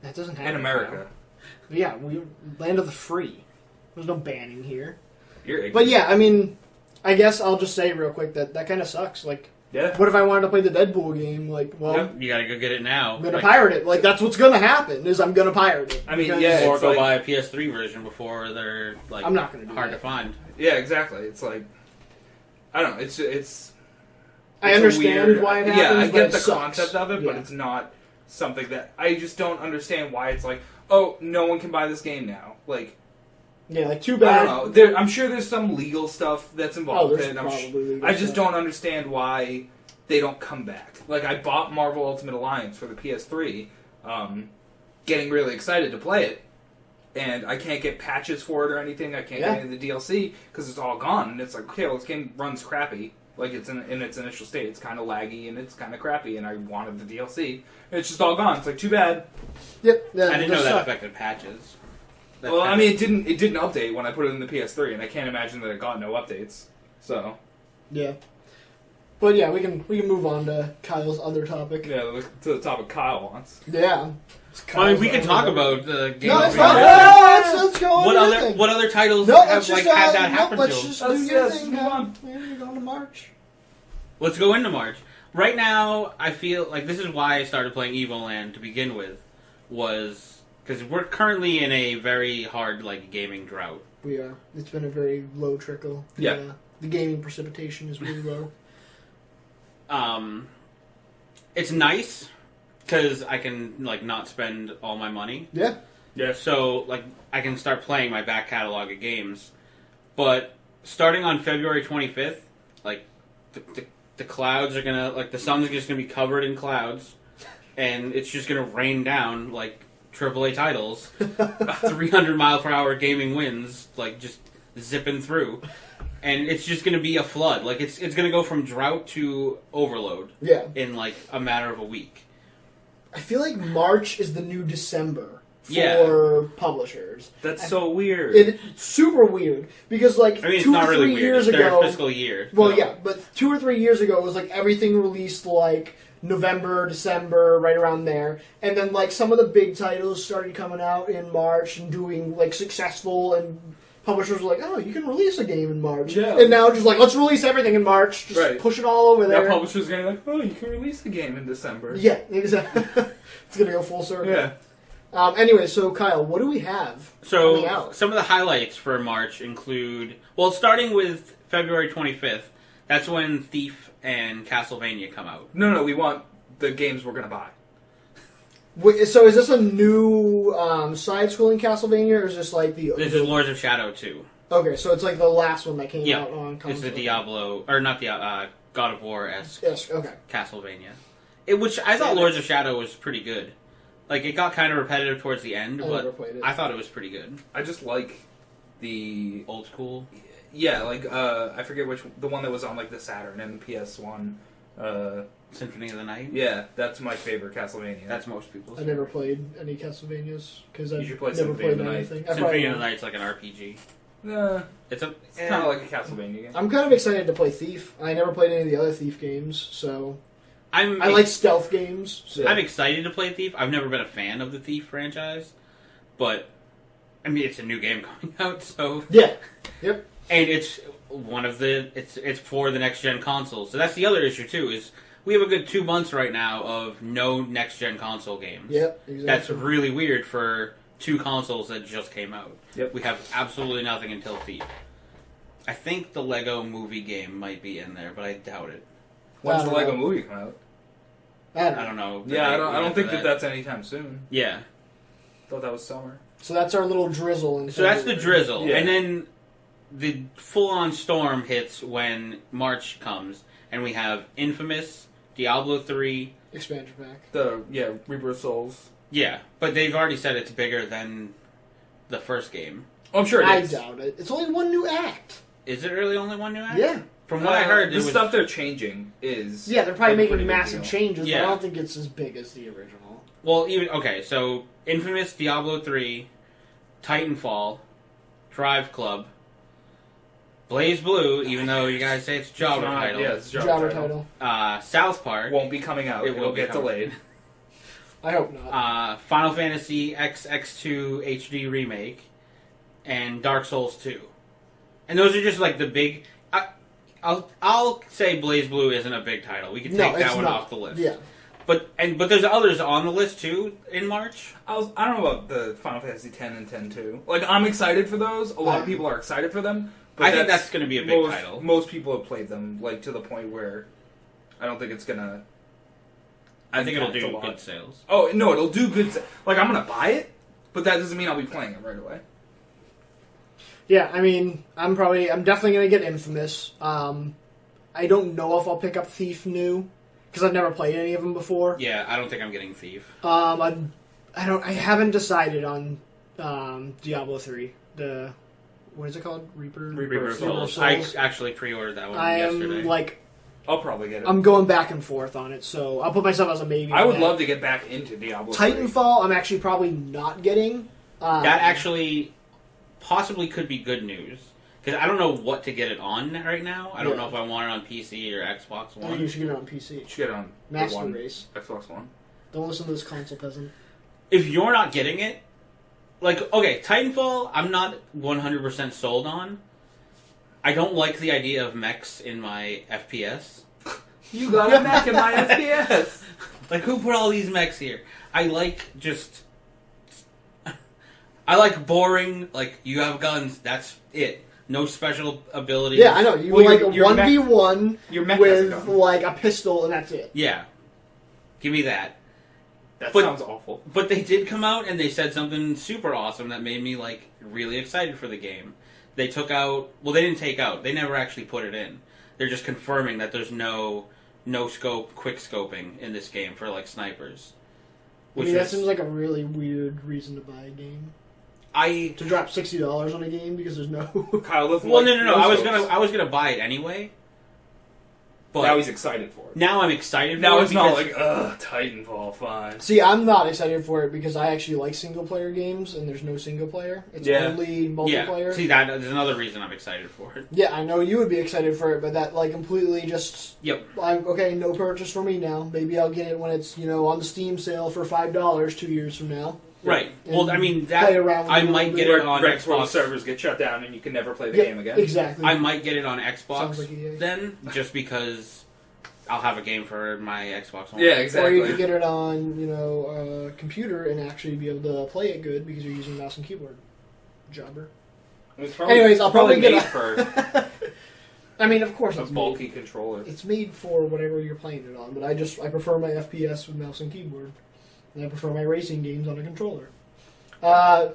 That doesn't happen in America. But yeah, we land of the free. There's no banning here. You're ignorant. But yeah, I mean, I guess I'll just say real quick that kind of sucks. Like, Yeah. what if I wanted to play the Deadpool game? Like, well, Yeah. You got to go get it now. I'm gonna Like, pirate it. Like, that's what's gonna happen. Is I'm gonna pirate it. I mean, Because- yeah, or it's go like- buy a PS3 version before they're like I'm not gonna do hard that. to find. Yeah, exactly. It's like I don't know. It's I a understand weird- why it Yeah, happens. I but get it the sucks. concept of it, but Yeah. it's not something that I just don't understand why it's like, oh, no one can buy this game now. Like, Yeah, like too I bad. don't know. I'm sure there's some legal stuff that's Oh, involved there's in it. probably legal I just stuff. don't understand why they don't come back. Like, I bought Marvel Ultimate Alliance for the PS3, getting really excited to play it, and I can't get patches for it or anything. I can't Yeah. get any of the DLC because it's all gone. And it's like, okay, well, this game runs crappy. Like, it's in its initial state. It's kind of laggy and it's kind of crappy, and I wanted the DLC. And it's just all gone. It's like, too bad. Yep. Yeah, I didn't it know does that suck. affected patches. That's Well, I kinda- mean, it didn't update when I put it in the PS3, and I can't imagine that it got no updates. So, Yeah. But yeah, we can move on to Kyle's other topic. Yeah, to the topic Kyle wants. Yeah. I mean, we can talk about the game. No, it's we fine. got. Let's go on What other titles No, have like had that happen let's to? just Let's- do your yes, thing. move on. You're going to March. Let's go into March. Right now, I feel like this is why I started playing Evoland to begin with, was because we're currently in a very hard like gaming drought. We are. It's been a very low trickle. Yeah. The gaming precipitation is really low. It's nice because I can like not spend all my money. Yeah. Yeah. So like I can start playing my back catalog of games, but starting on February 25th, like the clouds are gonna like the sun's just gonna be covered in clouds, and it's just gonna rain down like AAA titles, 300-mile-per-hour gaming winds like just zipping through, and it's just gonna be a flood. Like it's gonna go from drought to overload Yeah. in like a matter of a week. I feel like March is the new December for Yeah. publishers. That's so weird. It's super weird because like I mean, it's 2 not or 3 really weird. years It's their ago. fiscal year. Well, so- yeah, but 2 or 3 years ago it was like everything released like November, December, right around there, and then like some of the big titles started coming out in March and doing like successful, and publishers were like, "Oh, you can release a game in March," Yeah. and now just like let's release everything in March, just Right. push it all over Now there. publishers are going to be like, oh, you can release the game in December. Yeah, exactly. It's gonna go full circle. Yeah. Anyway, so Kyle, what do we have coming So out? some of the highlights for March include, well, starting with February 25th, that's when Thief and Castlevania come out. No, we want the games we're going to buy. Wait, so is this a new side-scrolling Castlevania, or is this like the? This is Lords of Shadow 2. Okay, so it's like the last one that came Yeah, out on console. It's the Diablo, or not the God of War-esque Yes. Okay. Castlevania. Which I thought Lords of Shadow was pretty good. Like, it got kind of repetitive towards the end, I never but played it. I thought it was pretty good. I just like the... Old school. Yeah, like, I forget which... The one that was on, like, the Saturn and the PS1. Symphony of the Night. Yeah, that's my favorite Castlevania. That's most people's. I never played any Castlevanias because I You should play never Symphony of played the Night. anything. I Symphony probably of the won't. Night's like an RPG. It's It's kind of like a Castlevania game. I'm kind of excited to play Thief. I never played any of the other Thief games, so I I like stealth games. So. Yeah. I'm excited to play Thief. I've never been a fan of the Thief franchise, but I mean it's a new game coming out, so Yeah. Yep. and it's one of the it's for the next gen consoles. So that's the other issue too is we have a good 2 months right now of no next gen console games. Yep. Exactly. That's really weird for 2 consoles that just came out. Yep. We have absolutely nothing until Thief. I think the Lego movie game might be in there, but I doubt it. When's I the don't Lego know. movie come out? I don't know. Yeah, I don't think for that that's anytime soon. Yeah. Thought that was summer. So that's our little drizzle. In So that's the February. drizzle. Yeah. And then the full-on storm hits when March comes. And we have Infamous, Diablo 3. Expansion pack. The Rebirth Souls. Yeah, but they've already said it's bigger than the first game. Oh, I'm sure it I is. doubt it. It's only one new act. Is it really only one new act? Yeah. From what I heard, the it was... stuff they're changing is Yeah, they're probably like a making pretty big massive deal. changes, but Yeah. I don't think it's as big as the original. Well, even... Okay, so Infamous, Diablo 3, Titanfall, Drive Club, Blaze Blue, even though you guys say it's a Java title. Yeah, it's a Jobber title. title. South Park. Won't be coming out. It will It'll be get coming. delayed. I hope not. Final Fantasy XX2 HD Remake, and Dark Souls 2. And those are just like the big... I'll say Blaze Blue isn't a big title. We can no, take that it's one not. off the list. Yeah. But there's others on the list too in March. I don't know about the Final Fantasy X and X-2. Like, I'm excited for those. A lot of people are excited for them. But I think that's going to be a big most, title. Most people have played them, like, to the point where I don't think it's gonna... I think it'll impact a do lot. good sales. Oh, no, it'll do good... Like, I'm gonna buy it, but that doesn't mean I'll be playing it right away. Yeah, I mean, I'm definitely going to get Infamous. I don't know if I'll pick up Thief new, because I've never played any of them before. Yeah, I don't think I'm getting Thief. I haven't decided on Diablo 3. What is it called? Reaper of Souls. Souls. I actually pre-ordered that one I yesterday. am, like, I'll probably get it. I'm going back and forth on it, so I'll put myself as a maybe. I on would that. love to get back into Diablo 3. Titanfall, I'm actually probably not getting. That actually possibly could be good news. Because I don't know what to get it on right now. I don't Yeah. know if I want it on PC or Xbox I think One. you should get it on PC. You should get it on Master One, Race. Xbox One. Don't listen to this console peasant. If you're not getting it, like, okay, Titanfall, I'm not 100% sold on. I don't like the idea of mechs in my FPS. You got a mech in my FPS. Like, who put all these mechs here? I like just... I like boring, like, you have guns, that's it. No special abilities. Yeah, I know. You Well, like a your mech- 1v1 Your mech has a with gun. like a pistol and that's it. Yeah. Give me that. That But- sounds awful. But they did come out and they said something super awesome that made me, like, really excited for the game. They took out... Well, they didn't take out. They never actually put it in. They're just confirming that there's no scope, quick scoping in this game for, like, snipers. I mean, that seems like a really weird reason to buy a game. To drop $60 on a game because there's no... Kyle doesn't Well, like no. I was scopes. gonna buy it anyway. But Now he's excited for it. now I'm excited. Now for it's it not because- like, ugh, Titanfall, fine. See, I'm not excited for it because I actually like single-player games, and there's no single-player. It's Yeah. only multiplayer. Yeah. See, that's another reason I'm excited for it. Yeah, I know you would be excited for it, but that, like, completely just... Yep. Like, okay, no purchase for me now. Maybe I'll get it when it's, on the Steam sale for $5 2 years from now. Right. And Well, I mean, that play around with I it a might little get bit. it on Right before the Xbox. servers get shut down and you can never play the Yeah, game again. Exactly. I might get it on Xbox Sounds like EA. then, just because I'll have a game for my Xbox One. Yeah, Or exactly. you could get it on, a computer and actually be able to play it good because you're using mouse and keyboard. Jobber. It's probably- Anyways, I'll probably made get for I mean, of course a it's bulky made. controller. It's made for whatever you're playing it on, but I prefer my FPS with mouse and keyboard. And I prefer my racing games on a controller.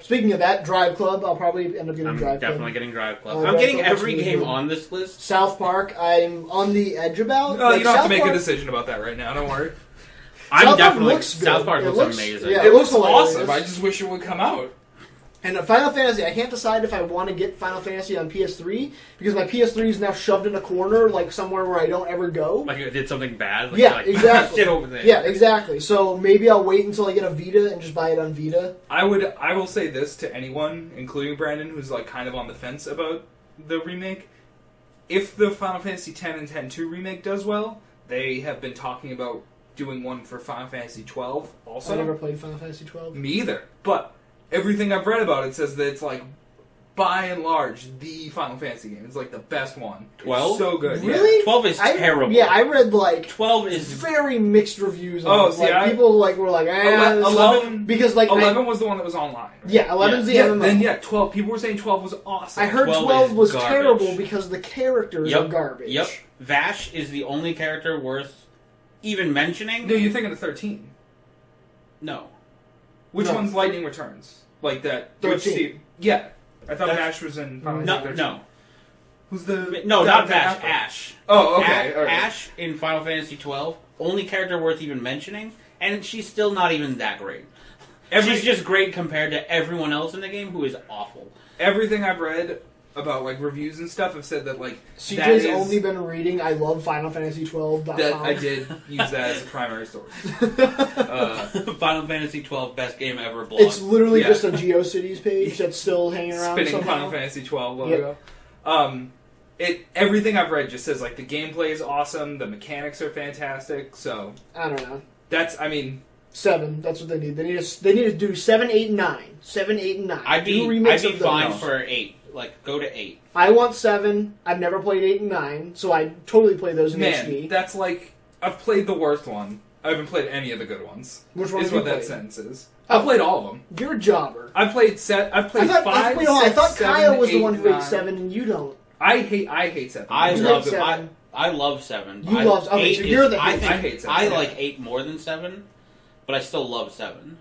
Speaking of that, Drive Club, I'll probably end up getting I'm Drive definitely Club. getting Drive Club. Oh, I'm Drive getting Club's every really game good. on this list. South Park, I'm on the edge about. Oh, Like, you don't have South to make Park- a decision about that right now. Don't worry. I'm Park definitely looks good. South Park It looks amazing. Yeah, It looks looks hilarious. awesome. I just wish it would come out. And Final Fantasy, I can't decide if I want to get Final Fantasy on PS3 because my PS3 is now shoved in a corner, like somewhere where I don't ever go. Like I did something bad. Like, Yeah, like, exactly. Sit over there. Yeah, exactly. So maybe I'll wait until I get a Vita and just buy it on Vita. I will say this to anyone, including Brandon, who's like kind of on the fence about the remake. If the Final Fantasy X and X-2 remake does well, they have been talking about doing one for Final Fantasy 12 also. I never played Final Fantasy 12. Me either. But everything I've read about it says that it's like, by and large, the Final Fantasy game. It's like the best one. 12? It's so good. Really? 12 is terrible. Yeah, I read like 12 is very mixed reviews. Oh, on it. see, like, people were like, Yeah. this is- 11 because like 11 was the one that was online. Right? yeah, 11's the Yeah, MMO. then 12. People were saying 12 was awesome. I heard 12 12 is was garbage. terrible because the characters are Yep. garbage. Yep. Vash is the only character worth even mentioning. No, you're thinking of 13. No. Which No. one's Lightning Returns? Like that. 13. Yeah. I thought That's- Vash was in Final No, Fantasy 13. no. Who's the... No, the- not the Vash. Alpha? Ash. Oh, okay. All right. Ash in Final Fantasy 12, only character worth even mentioning, and she's still not even that great. She's just great compared to everyone else in the game who is awful. Everything I've read about like reviews and stuff have said that like that CJ's is, only been reading I love Final Fantasy 12.com. that I did use that as a primary source. Final Fantasy 12, best game ever blog. It's literally Yeah. just a GeoCities page that's still hanging around Spinning somehow. Final Fantasy 12 logo. Everything I've read just says like the gameplay is awesome, the mechanics are fantastic. So I don't know. that's 7. That's what they need. They need to do 7, 8, and 9. 7, 8, and 9. I'd Do be remakes of those. fine for 8. Like, go to 8. I want 7. I've never played 8 and 9, so I totally play those in man. HD. That's like I've played the worst one. I haven't played any of the good ones. Which one is have you what that played? sentence is. Oh. I've played all of them. You're a jobber. I've played I 5. thought, wait, hold on, I 6, thought 7, Kyle was the 8, one who 9. ate 7 and you don't. I hate 7. I You love hate 7. I love 7. You I, love- okay, 8 so you're the I hater. think I hate 7, I yeah. like 8 more than 7, but I still love 7.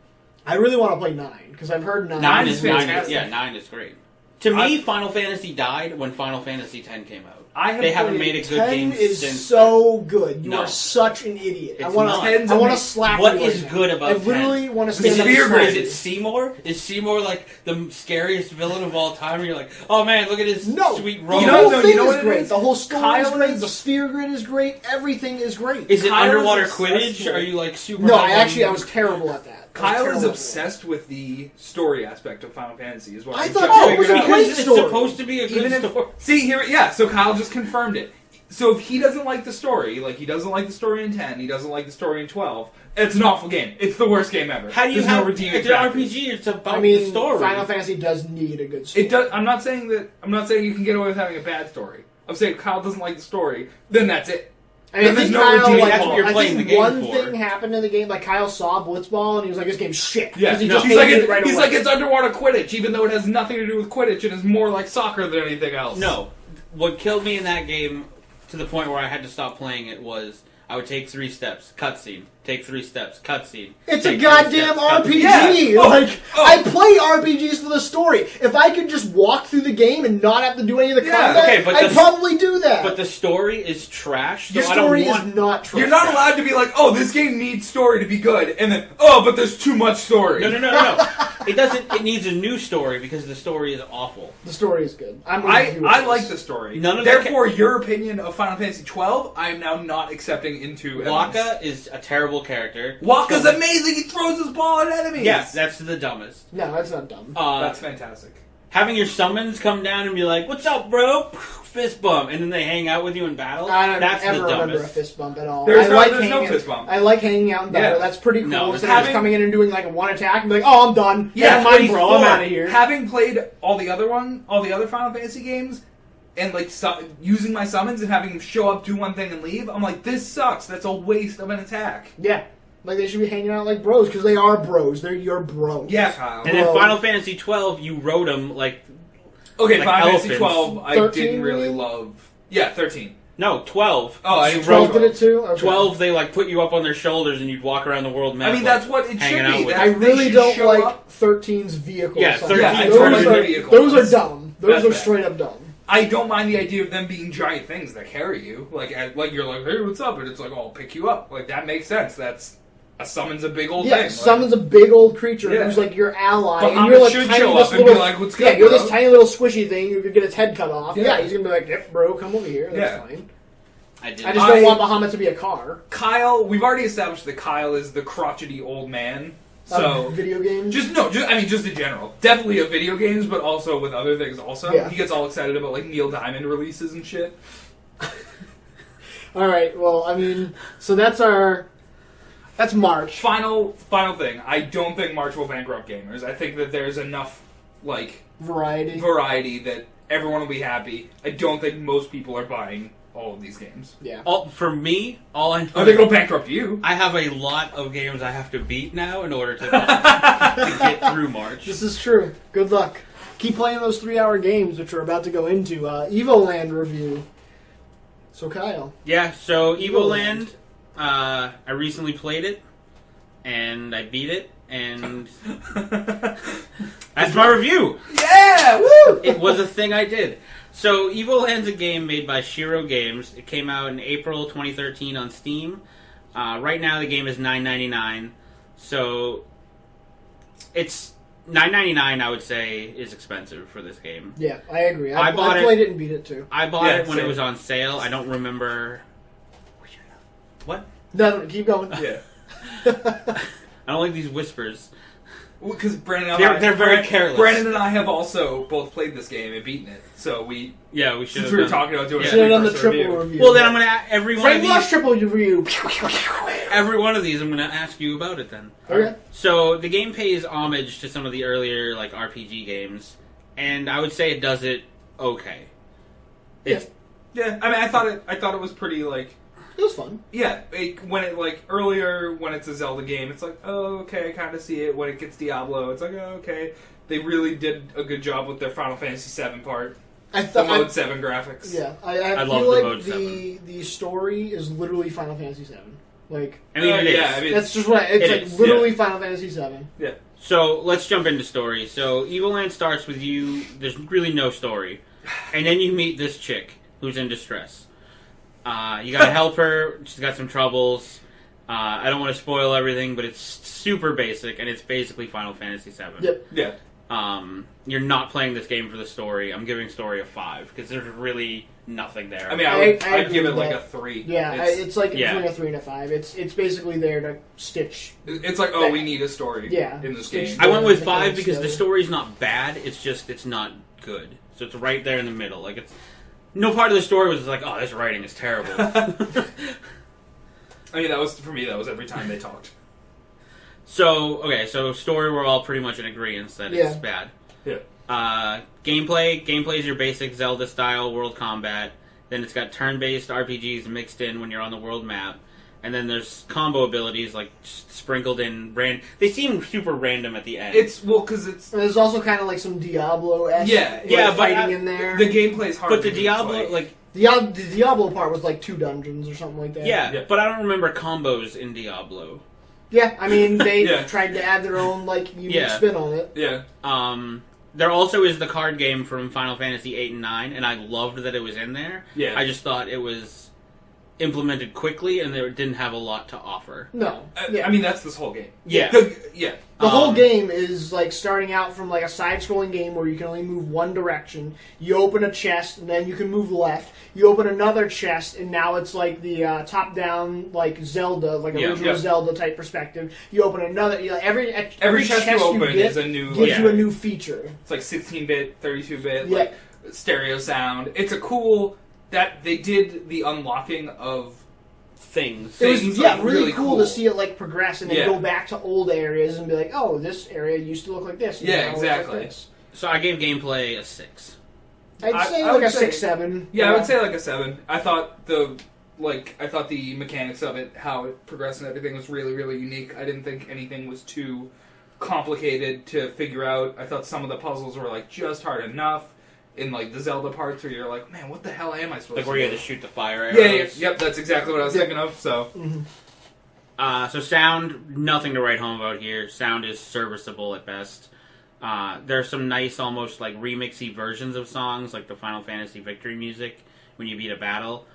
I really want to play 9, because I've heard 9. 9 is is 9 is, fantastic. yeah, 9 is great. To me, Final Fantasy died when Final Fantasy X came out. They haven't made a good 10 game is since. so good. You No. are such an idiot. I It's want not. to. I want to slap What you. is right good now. about I literally 10? want to Is stand it, up and slap is you. it Seymour? Is Seymour like the scariest villain of all time? And you're like, oh man, look at his No, sweet the robe. whole no, thing you know is what it great. is? The whole story Kyle is great. is- The sphere grid is great. Everything is great. Is it Kyle is underwater obsessed Quidditch? with- Are you like super? No, hyped I on- was terrible at that. Kyle is terrible. obsessed with the story aspect of Final Fantasy. Is what I I'm thought trying to that was figure a out. great Because it's story. supposed to be a good Even if story. see here, yeah. So Kyle just confirmed it. So if he doesn't like the story, like he doesn't like the story in 10, he doesn't like the story in 12, it's an awful game. It's the worst game ever. How do you There's have no redeeming it's an factors. RPG? It's about I mean, the story. Final Fantasy does need a good story. It does. I'm not saying you can get away with having a bad story. I'm saying if Kyle doesn't like the story, then that's it. I mean, I Then there's think no Kyle, redeeming like, That's what you're I playing think the game one for. thing happened in the game, like Kyle saw Blitzball and he was like, "This game's shit." Yeah, 'Cause he no. just he's like hated it right he's away. like it's underwater Quidditch, even though it has nothing to do with Quidditch and is more like soccer than anything else. No. What killed me in that game to the point where I had to stop playing it was I would take 3 steps, cutscene. Take 3 steps, cutscene. It's a take 3 goddamn steps, cutscene. RPG. Yeah. Like Oh. I play RPGs for the story. If I could just walk through the game and not have to do any of the Yeah. combat, Okay, but I'd the- probably do that. But the story is trash, so your I story don't want... is not true. You're not allowed to be like, oh, this game needs story to be good, and then, oh, but there's too much story. No. It doesn't... It needs a new story because the story is awful. The story is good. I'm with I you with like this. the story. None of that Therefore, your opinion of Final Fantasy 12, I am now not accepting into evidence. Waka is a terrible character. Waka's amazing. He throws his ball at enemies. Yeah, that's the dumbest. No, that's not dumb. That's fantastic. Having your summons come down and be like, "What's up, bro?" Fist bump, and then they hang out with you in battle. I don't That's ever the remember a dumbest. fist bump at all. There's I no- like there's no hanging, fist bump. I like hanging out in battle. Yeah. That's pretty cool. No, Instead of just having- coming in and doing like a one attack and be like, "Oh, I'm done. Yeah, Never mind, bro. I'm out of here." Having played all the other Final Fantasy games, and like using my summons and having them show up, do one thing, and leave, I'm like, this sucks. That's a waste of an attack. Yeah, like they should be hanging out like bros because they are bros. They're your bros. Yeah, Kyle. And in Bro. Final Fantasy 12, you rode them like Okay, like Final Fantasy elephants. 12, I 13 didn't really maybe? love. Yeah, 13. no 12. Oh, I didn't 12 roll did it too. Okay. 12, they like put you up on their shoulders and you'd walk around the world map. I mean, like, that's what it should hanging out be. with That- I they really should don't show like up. 13's vehicle. Yeah, summons. 13 Yeah, I those, totally are, vehicle. those are dumb. Those That's are bad. straight up dumb. I don't mind the idea of them being giant things that carry you. Like you're like, hey, what's up? And it's like, oh, I'll pick you up. Like, that makes sense. A summon's a big old Yeah, thing. Like, summons a big old creature Yeah. who's like your ally, But and you're like should tiny, show this up and be little, like, what's yeah, good, you're bro? this tiny little squishy thing who could get its head cut off. Yeah. Yeah, he's gonna be like, yep, bro, come over here. That's Yeah. fine. I did. I just don't want Bahamut to be a car. Kyle, we've already established that Kyle is the crotchety old man. So Video games. just in general, definitely of video games, but also with other things. Also, Yeah. he gets all excited about like Neil Diamond releases and shit. All right. Well, I mean, so that's March. Final thing. I don't think March will bankrupt gamers. I think that there's enough like Variety. that everyone will be happy. I don't think most people are buying all of these games. Yeah. For me, all I know I think it'll bankrupt you. I have a lot of games I have to beat now in order to get through March. This is true. Good luck. Keep playing those 3-hour games, which we're about to go into. Evoland review. So, Kyle. Yeah, so Evoland, I recently played it, and I beat it, and that's my review. Yeah, woo! It was a thing I did. So Evoland's a game made by Shiro Games. It came out in April 2013 on Steam. Right now the game is $9.99, so it's $9.99. I would say is expensive for this game. Yeah, I agree. I bought it- played it and beat it, too. I bought Yeah, it when it same. was on sale. I don't remember. What? No, keep going. Yeah, I don't like these whispers. because Brandon and They're very careless. Brandon and I have also both played this game and beaten it. So we Yeah, we should since have we were done. talking about doing Yeah. a Should have done the three-person triple review. review. Well, then I'm gonna every one of FrameLoss these. triple review. Every one of these, I'm gonna ask you about it then. Okay. So the game pays homage to some of the earlier like RPG games, and I would say it does it okay. It's Yeah, I mean, I thought it was pretty like. It was fun. Yeah, when it like earlier when it's a Zelda game, it's like, oh, okay, I kind of see it. When it gets Diablo, it's like, oh, okay. They really did a good job with their Final Fantasy VII part, I the thought. Mode 7 graphics. Yeah, I I feel love the like Mode 7. the story is literally Final Fantasy VII. Like I mean, it is. yeah, I mean, that's just what it's It like. is, Literally Final Fantasy VII. yeah. So let's jump into story. So Evoland starts with you. There's really no story, and then you meet this chick who's in distress. You gotta help her. She's got some troubles. I don't want to spoil everything, but it's super basic, and it's basically Final Fantasy VII. Yep. Yeah. You're not playing this game for the story. I'm giving story a 5 because there's really nothing there. I mean, I'd give it like a 3. Yeah, it's like yeah. between a 3 and a 5. It's basically there to stitch. It's like, we need a story in this game. I went with 5 because the story's not bad. It's not good. So it's right there in the middle. Like it's no part of the story was like, oh, this writing is terrible. I mean, that was for me. That was every time they talked. So story, we're all pretty much in agreement that it's bad. Yeah. Gameplay is your basic Zelda-style world combat. Then it's got turn-based RPGs mixed in when you're on the world map. And then there's combo abilities, like, sprinkled in. They seem super random at the end. There's also kind of like some Diablo-esque fighting in there. The gameplay's hard. But the Diablo, like... The Diablo part was like 2 dungeons or something like that. Yeah, but I don't remember combos in Diablo. Yeah, I mean, they tried to add their own, like, unique spin on it. Yeah. There also is the card game from Final Fantasy 8 and 9, and I loved that it was in there. Yeah. I just thought it was implemented quickly, and they didn't have a lot to offer. No. I mean, that's this whole game. Yeah. The whole game is like starting out from like a side-scrolling game where you can only move one direction. You open a chest, and then you can move left. You open another chest, and now it's like the top-down, like Zelda, like original Zelda type perspective. You open another. Every chest you open is a new gives you a new feature. It's like 16-bit, 32-bit, like stereo sound. It's a cool that they did the unlocking of things. It was really cool to see it like progress and then go back to old areas and be like, oh, this area used to look like this. Yeah, exactly. Like this. So I gave gameplay a 6. I'd say like a 6-7. Yeah, I would say like a 7. I thought the mechanics of it, how it progressed and everything was really, really unique. I didn't think anything was too complicated to figure out. I thought some of the puzzles were like just hard enough. In like the Zelda parts where you're like, man, what the hell am I supposed to do? Like where you had to shoot the fire arrows. Yep, that's exactly what I was thinking of. So, so sound, nothing to write home about here. Sound is serviceable at best. There's some nice, almost like remixy versions of songs, like the Final Fantasy victory music when you beat a battle.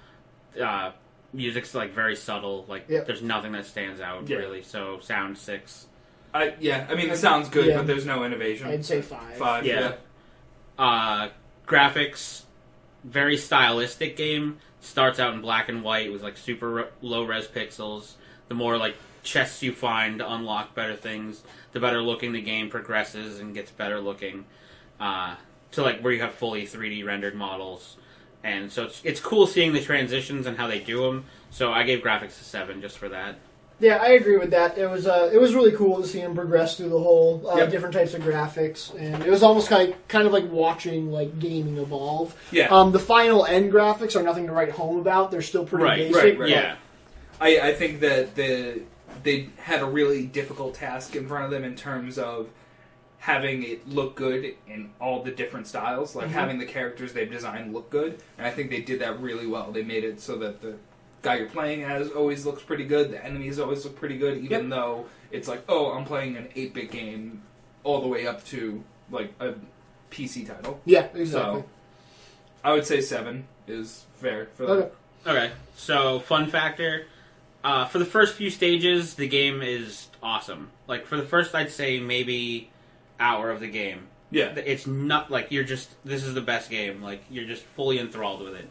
Music's like very subtle. Like there's nothing that stands out really. So sound 6. I mean the sound's good, but there's no innovation. I'd say 5. 5. Yeah. Graphics, very stylistic game. Starts out in black and white with like super low res pixels. The more like chests you find to unlock better things, the better looking the game progresses and gets better looking. To like where you have fully 3D rendered models, and so it's cool seeing the transitions and how they do them. So I gave graphics a 7 just for that. Yeah, I agree with that. It was really cool to see him progress through the whole different types of graphics, and it was almost kind of like watching like gaming evolve. Yeah. The final end graphics are nothing to write home about. They're still pretty basic. Right. Yeah. I think that they had a really difficult task in front of them in terms of having it look good in all the different styles, like having the characters they've designed look good, and I think they did that really well. They made it so that the guy you're playing as always looks pretty good. The enemies always look pretty good, even though it's like, oh, I'm playing an 8-bit game all the way up to like a PC title. Yeah, exactly. So I would say 7 is fair for that. Okay, so fun factor. For the first few stages, the game is awesome. Like, for the first, I'd say, maybe hour of the game. Yeah. It's not, like, this is the best game. Like, you're just fully enthralled with it.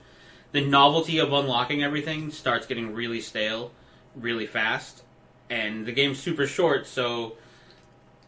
The novelty of unlocking everything starts getting really stale really fast. And the game's super short, so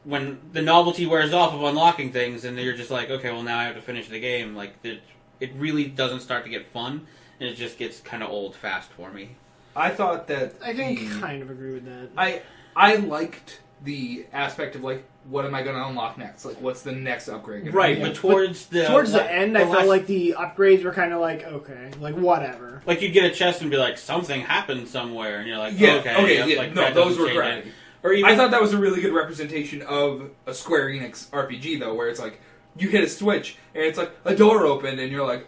when the novelty wears off of unlocking things, and you're just like, okay, well, now I have to finish the game, like, it really doesn't start to get fun, and it just gets kind of old fast for me. I thought that... I think kind of agree with that. I liked the aspect of, like, what am I going to unlock next? Like, what's the next upgrade? Right, but towards the end, I felt like the upgrades were kind of like, okay, like, whatever. Like, you'd get a chest and be like, something happened somewhere, and you're like, okay, like, no, those were great. Or even, I thought that was a really good representation of a Square Enix RPG, though, where it's like, you hit a switch, and it's like, a door opened, and you're like,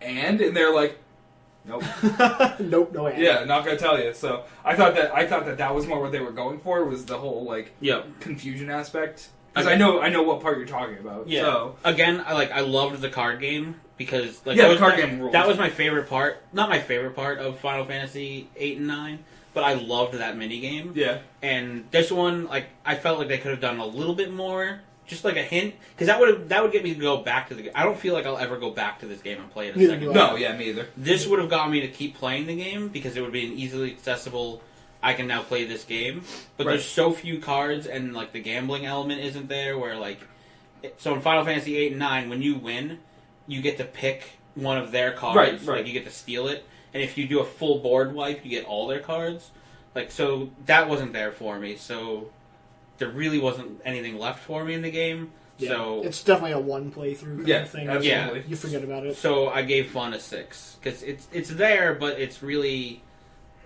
and they're like, nope. Nope, no answer. Yeah, not gonna tell you. So I thought that was more what they were going for, was the whole like confusion aspect. Because I know what part you're talking about. Yeah. So again, I loved the card game because like the card game rules. That was my favorite part. Not my favorite part of Final Fantasy 8 and 9, but I loved that mini game. Yeah. And this one, like, I felt like they could have done a little bit more just like a hint, because that would get me to go back to the game. I don't feel like I'll ever go back to this game and play it a Neither second do time. No, yeah, me either. This would have got me to keep playing the game because it would be an easily accessible. I can now play this game, but there's so few cards, and like the gambling element isn't there. Where like, so in Final Fantasy 8 and 9, when you win, you get to pick one of their cards. Right. Like you get to steal it, and if you do a full board wipe, you get all their cards. Like so, that wasn't there for me. So there really wasn't anything left for me in the game. Yeah. So It's definitely a one playthrough kind of thing. absolutely. You forget about it. So I gave Fun a 6 because it's there, but it's really,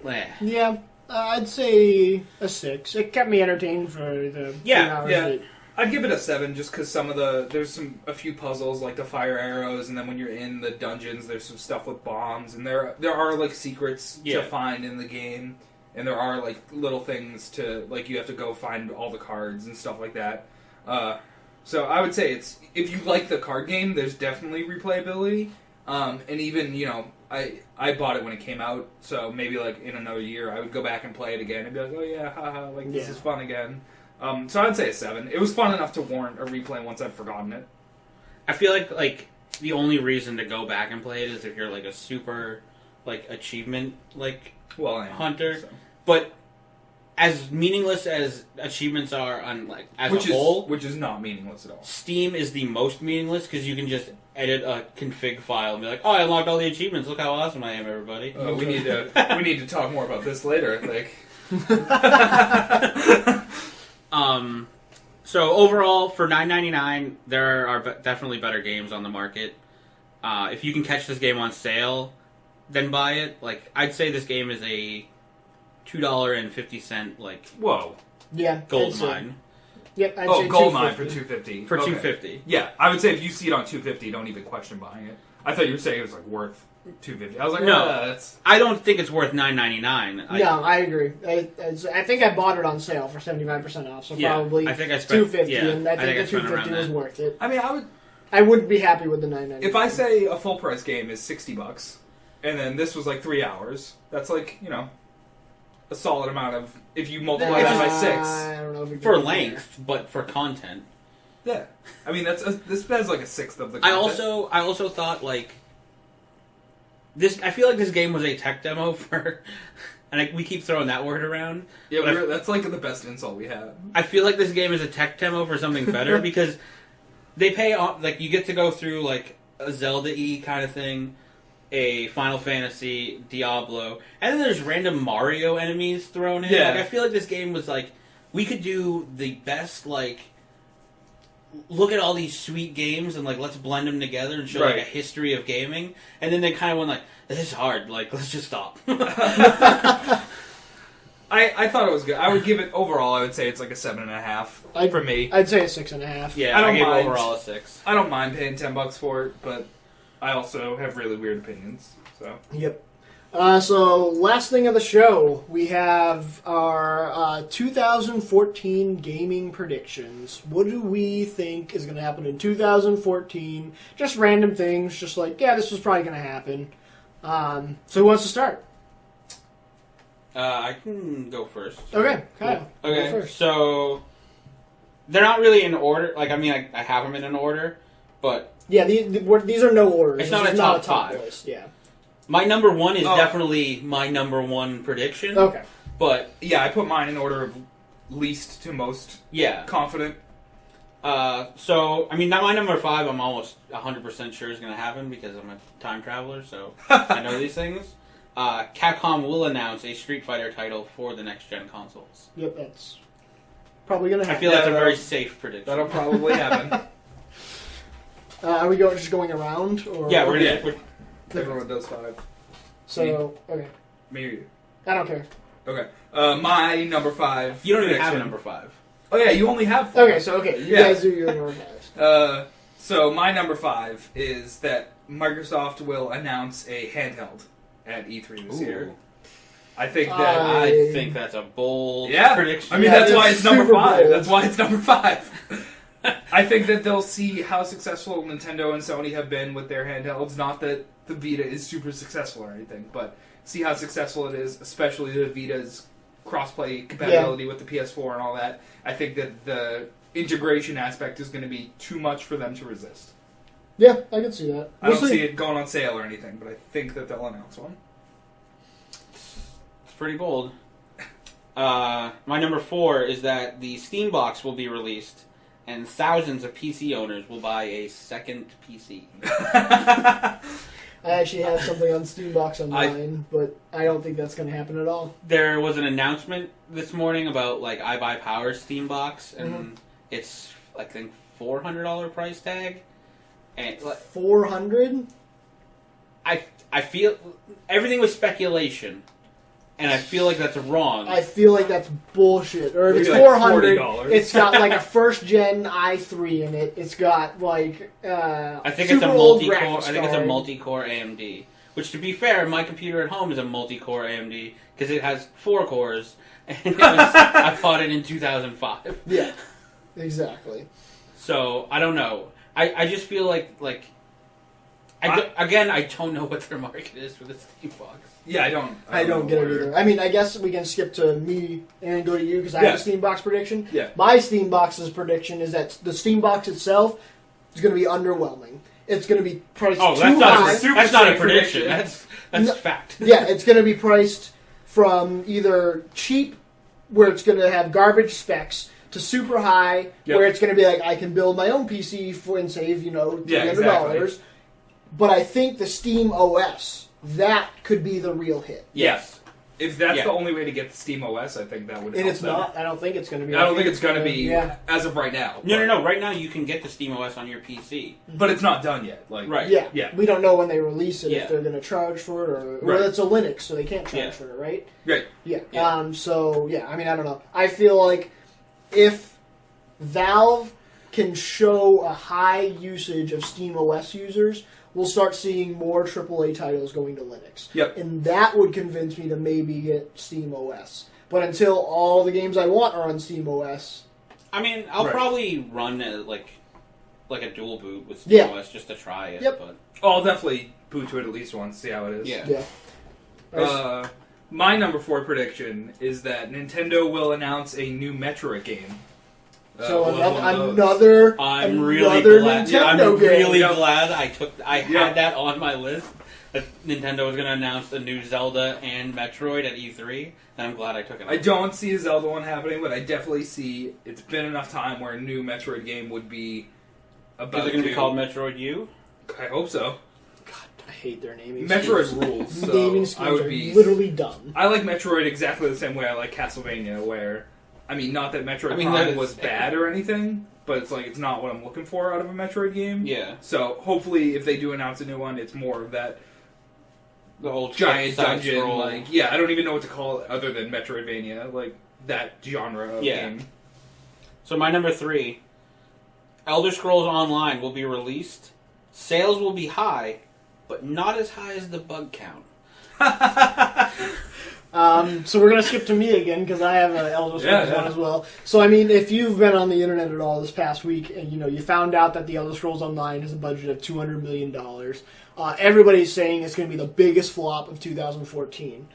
Yeah, I'd say a 6. It kept me entertained for the 2 hours. yeah. that- I'd give it a 7 just because there's a few puzzles like the fire arrows, and then when you're in the dungeons, there's some stuff with bombs, and there are like secrets to find in the game, and there are like little things to like you have to go find all the cards and stuff like that. So I would say if you like the card game, there's definitely replayability, and even I bought it when it came out, so maybe like in another year I would go back and play it again and be like, oh yeah, haha, like this is fun again. So I'd say a 7. It was fun enough to warrant a replay once I've forgotten it. I feel like the only reason to go back and play it is if you're like a super like achievement like hunter. So. But as meaningless as achievements are on like as a whole, which is not meaningless at all. Steam is the most meaningless because you can just edit a config file and be like, oh, I unlocked all the achievements. Look how awesome I am, everybody. We need to talk more about this later, I think. So overall, for $9.99, there are definitely better games on the market. If you can catch this game on sale, then buy it. Like I'd say this game is a $2.50 like Whoa. Yeah, gold mine. Yep, I'd say gold mine for $2.50. $2.50. For Okay. $2.50. Yeah, I would say if you see it on $2.50, don't even question buying it. I thought you were saying it was like worth $2.50. I was like, No. that's... I don't think it's worth $9.99. No, I agree. I think I bought it on sale for 75% off, so probably I think I spent $2.50, and I think the spent around $2.50 was that. worth it. I mean, I wouldn't be happy with the $9.99. if I say a full price game is $60, and then this was like 3 hours, that's like, a solid amount of, if you multiply that by 6. I don't know if it For goes length, but for content. Yeah. I mean, this has like a sixth of the I content. also thought like this. I feel like this game was a tech demo for, and we keep throwing that word around. Yeah, but that's like the best insult we have. I feel like this game is a tech demo for something better because they pay off. Like you get to go through like a Zelda-y kind of thing, a Final Fantasy, Diablo, and then there's random Mario enemies thrown in. Yeah. Like I feel like this game was like we could do the best like. Look at all these sweet games and like let's blend them together and show like a history of gaming, and then they kind of went like this is hard, like let's just stop. I thought it was good. I would give it overall. I would say it's like a 7.5 for me. I'd say a 6.5. Yeah, I don't gave mind. overall a 6. I don't mind paying $10 for it, but I also have really weird opinions. So Yep. So last thing of the show, we have our 2014 gaming predictions. What do we think is going to happen in 2014? Just random things, just like this was probably going to happen. So who wants to start? I can go first. Okay, Kyle. Okay, Go first. so they're not really in order. Like I mean, I have them in an order, but Yeah, these are no orders. It's not This a is top top five. list. Yeah. my number one is definitely my number one prediction. Okay. But yeah, I put mine in order of least to most yeah, confident. so I mean, now my number 5, I'm almost 100% sure is going to happen because I'm a time traveler, so I know these things. Capcom will announce a Street Fighter title for the next gen consoles. Yep, that's probably going to I happen. feel that's a Yeah, very safe prediction. That'll probably happen. Are we just going around? Or? Yeah, we're Yeah. gonna. Everyone does 5. So, okay. Me or you? I don't care. Okay. My number 5. You don't even have a prediction- number 5. Oh yeah, you only have 4. Okay, you Yeah. guys do your number 5. So my number 5 is that Microsoft will announce a handheld at E3 this year. I think that. I think that's a bold Yeah, prediction. I mean Yeah, that's why it's it's number super 5. bold. That's why it's number 5. I think that they'll see how successful Nintendo and Sony have been with their handhelds. Not that the Vita is super successful or anything, but see how successful it is, especially the Vita's crossplay compatibility with the PS4 and all that. I think that the integration aspect is going to be too much for them to resist. Yeah, I can see that. I don't see it going on sale or anything, but I think that they'll announce one. It's pretty bold. My number 4 is that the Steam box will be released, and thousands of PC owners will buy a second PC. I actually have something on Steambox online, but I don't think that's going to happen at all. There was an announcement this morning about like iBuyPower's Steam box, and it's I think $400 price tag. And $400? I feel everything was speculation, and I feel like that's wrong. I feel like that's bullshit. Or if it's Maybe like $400, $40. it's got like a first gen i3 in it. It's got like I think super it's a old multi-core. graphics I think it's a card. multi-core AMD. Which, to be fair, my computer at home is a multi-core AMD because it has 4 cores, and I bought it in 2005. Yeah, exactly. So I don't know. I just feel like I don't know what their market is for the Steam box. Yeah, I don't get it either. I mean, I guess we can skip to me and go to you because I have a Steam box prediction. Yeah. My Steam box's prediction is that the Steam box itself is going to be underwhelming. It's going to be priced too high. That's not a prediction. That's fact. Yeah, it's going to be priced from either cheap, where it's going to have garbage specs, to super high, where it's going to be like, I can build my own PC and save, $300. Exactly. But I think the Steam OS, that could be the real hit. Yes. If that's the only way to get the Steam OS, I think that would help And it's them. not. I don't think it's going to be. I don't think it's going to be Yeah. as of right now. No. Right now, you can get the Steam OS on your PC. But it's not done yet. Right. Yeah. We don't know when they release it, Yeah. if they're going to charge for it, or Right. it's a Linux, so they can't charge for it, right? Right. Yeah. Yeah. So, yeah, I mean, I don't know. I feel like if Valve can show a high usage of Steam OS users, we'll start seeing more AAA titles going to Linux. Yep. And that would convince me to maybe get Steam OS. But until all the games I want are on Steam OS... I mean, I'll probably run like a dual boot with Steam OS just to try it. Yep. But I'll definitely boot to it at least once, see how it is. Yeah. My number 4 prediction is that Nintendo will announce a new Metroid game. So another I'm really glad. Nintendo Yeah, I'm game. really glad I had that on my list. That Nintendo was going to announce a new Zelda and Metroid at E3, and I'm glad I took it. I don't see a Zelda one happening, but I definitely see it's been enough time where a new Metroid game would be about. Is it going to be called Metroid U? I hope so. God, I hate their naming Metroid schemes. rules. So naming schemes I would are be literally dumb. I like Metroid exactly the same way I like Castlevania, where I mean, not that Metroid that Prime is- was bad or anything, but it's like it's not what I'm looking for out of a Metroid game. Yeah. So hopefully, if they do announce a new one, it's more of that The whole giant side dungeon. scroll. Like, I don't even know what to call it other than Metroidvania, like that genre of game. So my number 3, Elder Scrolls Online will be released. Sales will be high, but not as high as the bug count. So we're going to skip to me again, because I have an Elder Scrolls one as well. So, I mean, if you've been on the internet at all this past week, and, you found out that the Elder Scrolls Online has a budget of $200 million, everybody's saying it's going to be the biggest flop of 2014.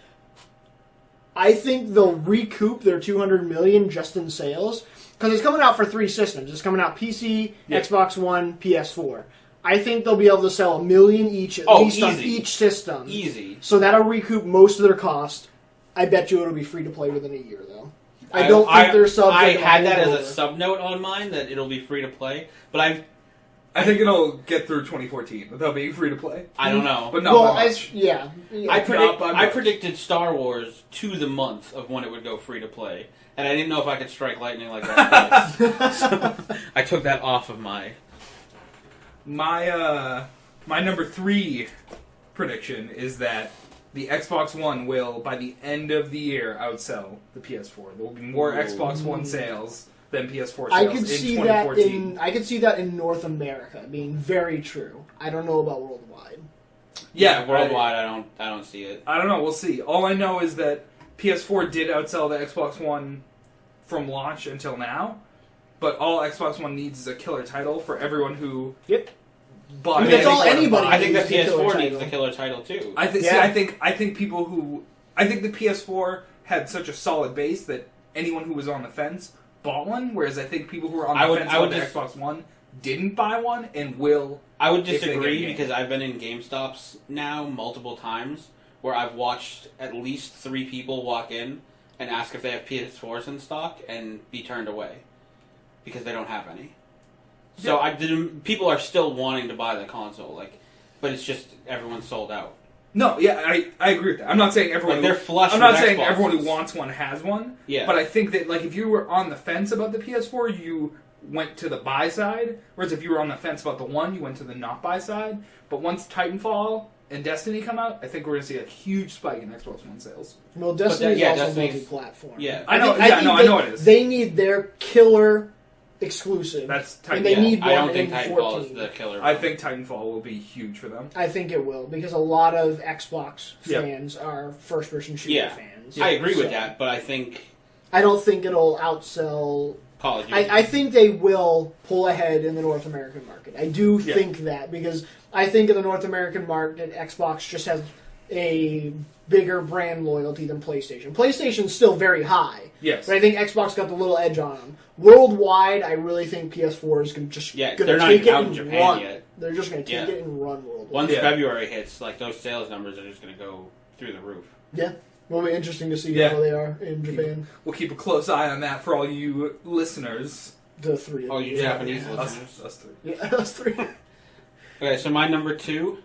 I think they'll recoup their $200 million just in sales, because it's coming out for 3 systems. It's coming out PC, Xbox One, PS4. I think they'll be able to sell 1 million each, at least on each system. Easy. So that'll recoup most of their cost. I bet you it'll be free to play within a year, though. I don't think their subs. I are gonna had that hold as a sub note on mine that it'll be free to play, but I think it'll get through 2014 without being free to play. I don't know. But not by much. I predicted Star Wars to the month of when it would go free to play, and I didn't know if I could strike lightning like that. So I took that off of my. My number 3 prediction is that the Xbox One will, by the end of the year, outsell the PS4. There will be more Xbox One sales than PS4 sales I could in see 2014. I could see that in North America being very true. I don't know about worldwide. Yeah, worldwide, I don't see it. I don't know. We'll see. All I know is that PS4 did outsell the Xbox One from launch until now, but all Xbox One needs is a killer title for everyone who bought it. That's all anybody. I think the needs is a killer PS4 needs title. the killer title too. I think. See, I think the PS4 had such a solid base that anyone who was on the fence bought one, whereas I think people who are on I the would- fence I would about the just- Xbox One didn't buy one and will. I would if they get a disagree game. because I've been in GameStops now multiple times where I've watched at least 3 people walk in and ask if they have PS4s in stock and be turned away because they don't have any. So people are still wanting to buy the console, but it's just everyone's sold out. No, yeah, I agree with that. I'm not saying everyone. They're flush. I'm not with saying Xboxes. everyone who wants one has one. Yeah. But I think that if you were on the fence about the PS4, you went to the buy side. Whereas if you were on the fence about the one, you went to the not buy side. But once Titanfall and Destiny come out, I think we're going to see a huge spike in Xbox One sales. Well, Destiny is also Destiny's- multi-platform. Yeah. I know. think I know it is. They need their killer exclusive. That's and Titanfall. they need one I don't think in Titanfall 14. is the killer. I think Titanfall will be huge for them. I think it will because a lot of Xbox Yep. fans are first-person shooter Yeah. fans. I agree with So, that, but I think I don't think it'll outsell. Call of Duty. I think they will pull ahead in the North American market. I do Yeah. think that because I think in the North American market, Xbox just has a bigger brand loyalty than PlayStation. PlayStation's still very high, Yes. but I think Xbox got the little edge on them. Worldwide, I really think PS4 is going to they're not take even it out in and Japan run. yet. They're just going to take Yeah. it and run worldwide. Once Yeah. February hits, those sales numbers are just going to go through the roof. Yeah, it'll be interesting to see Yeah. how they are in Japan. We'll keep a close eye on that for all you listeners. The 3 of Oh, them. you Japanese Us, listeners. us three. Yeah, those 3. Okay, so my number 2,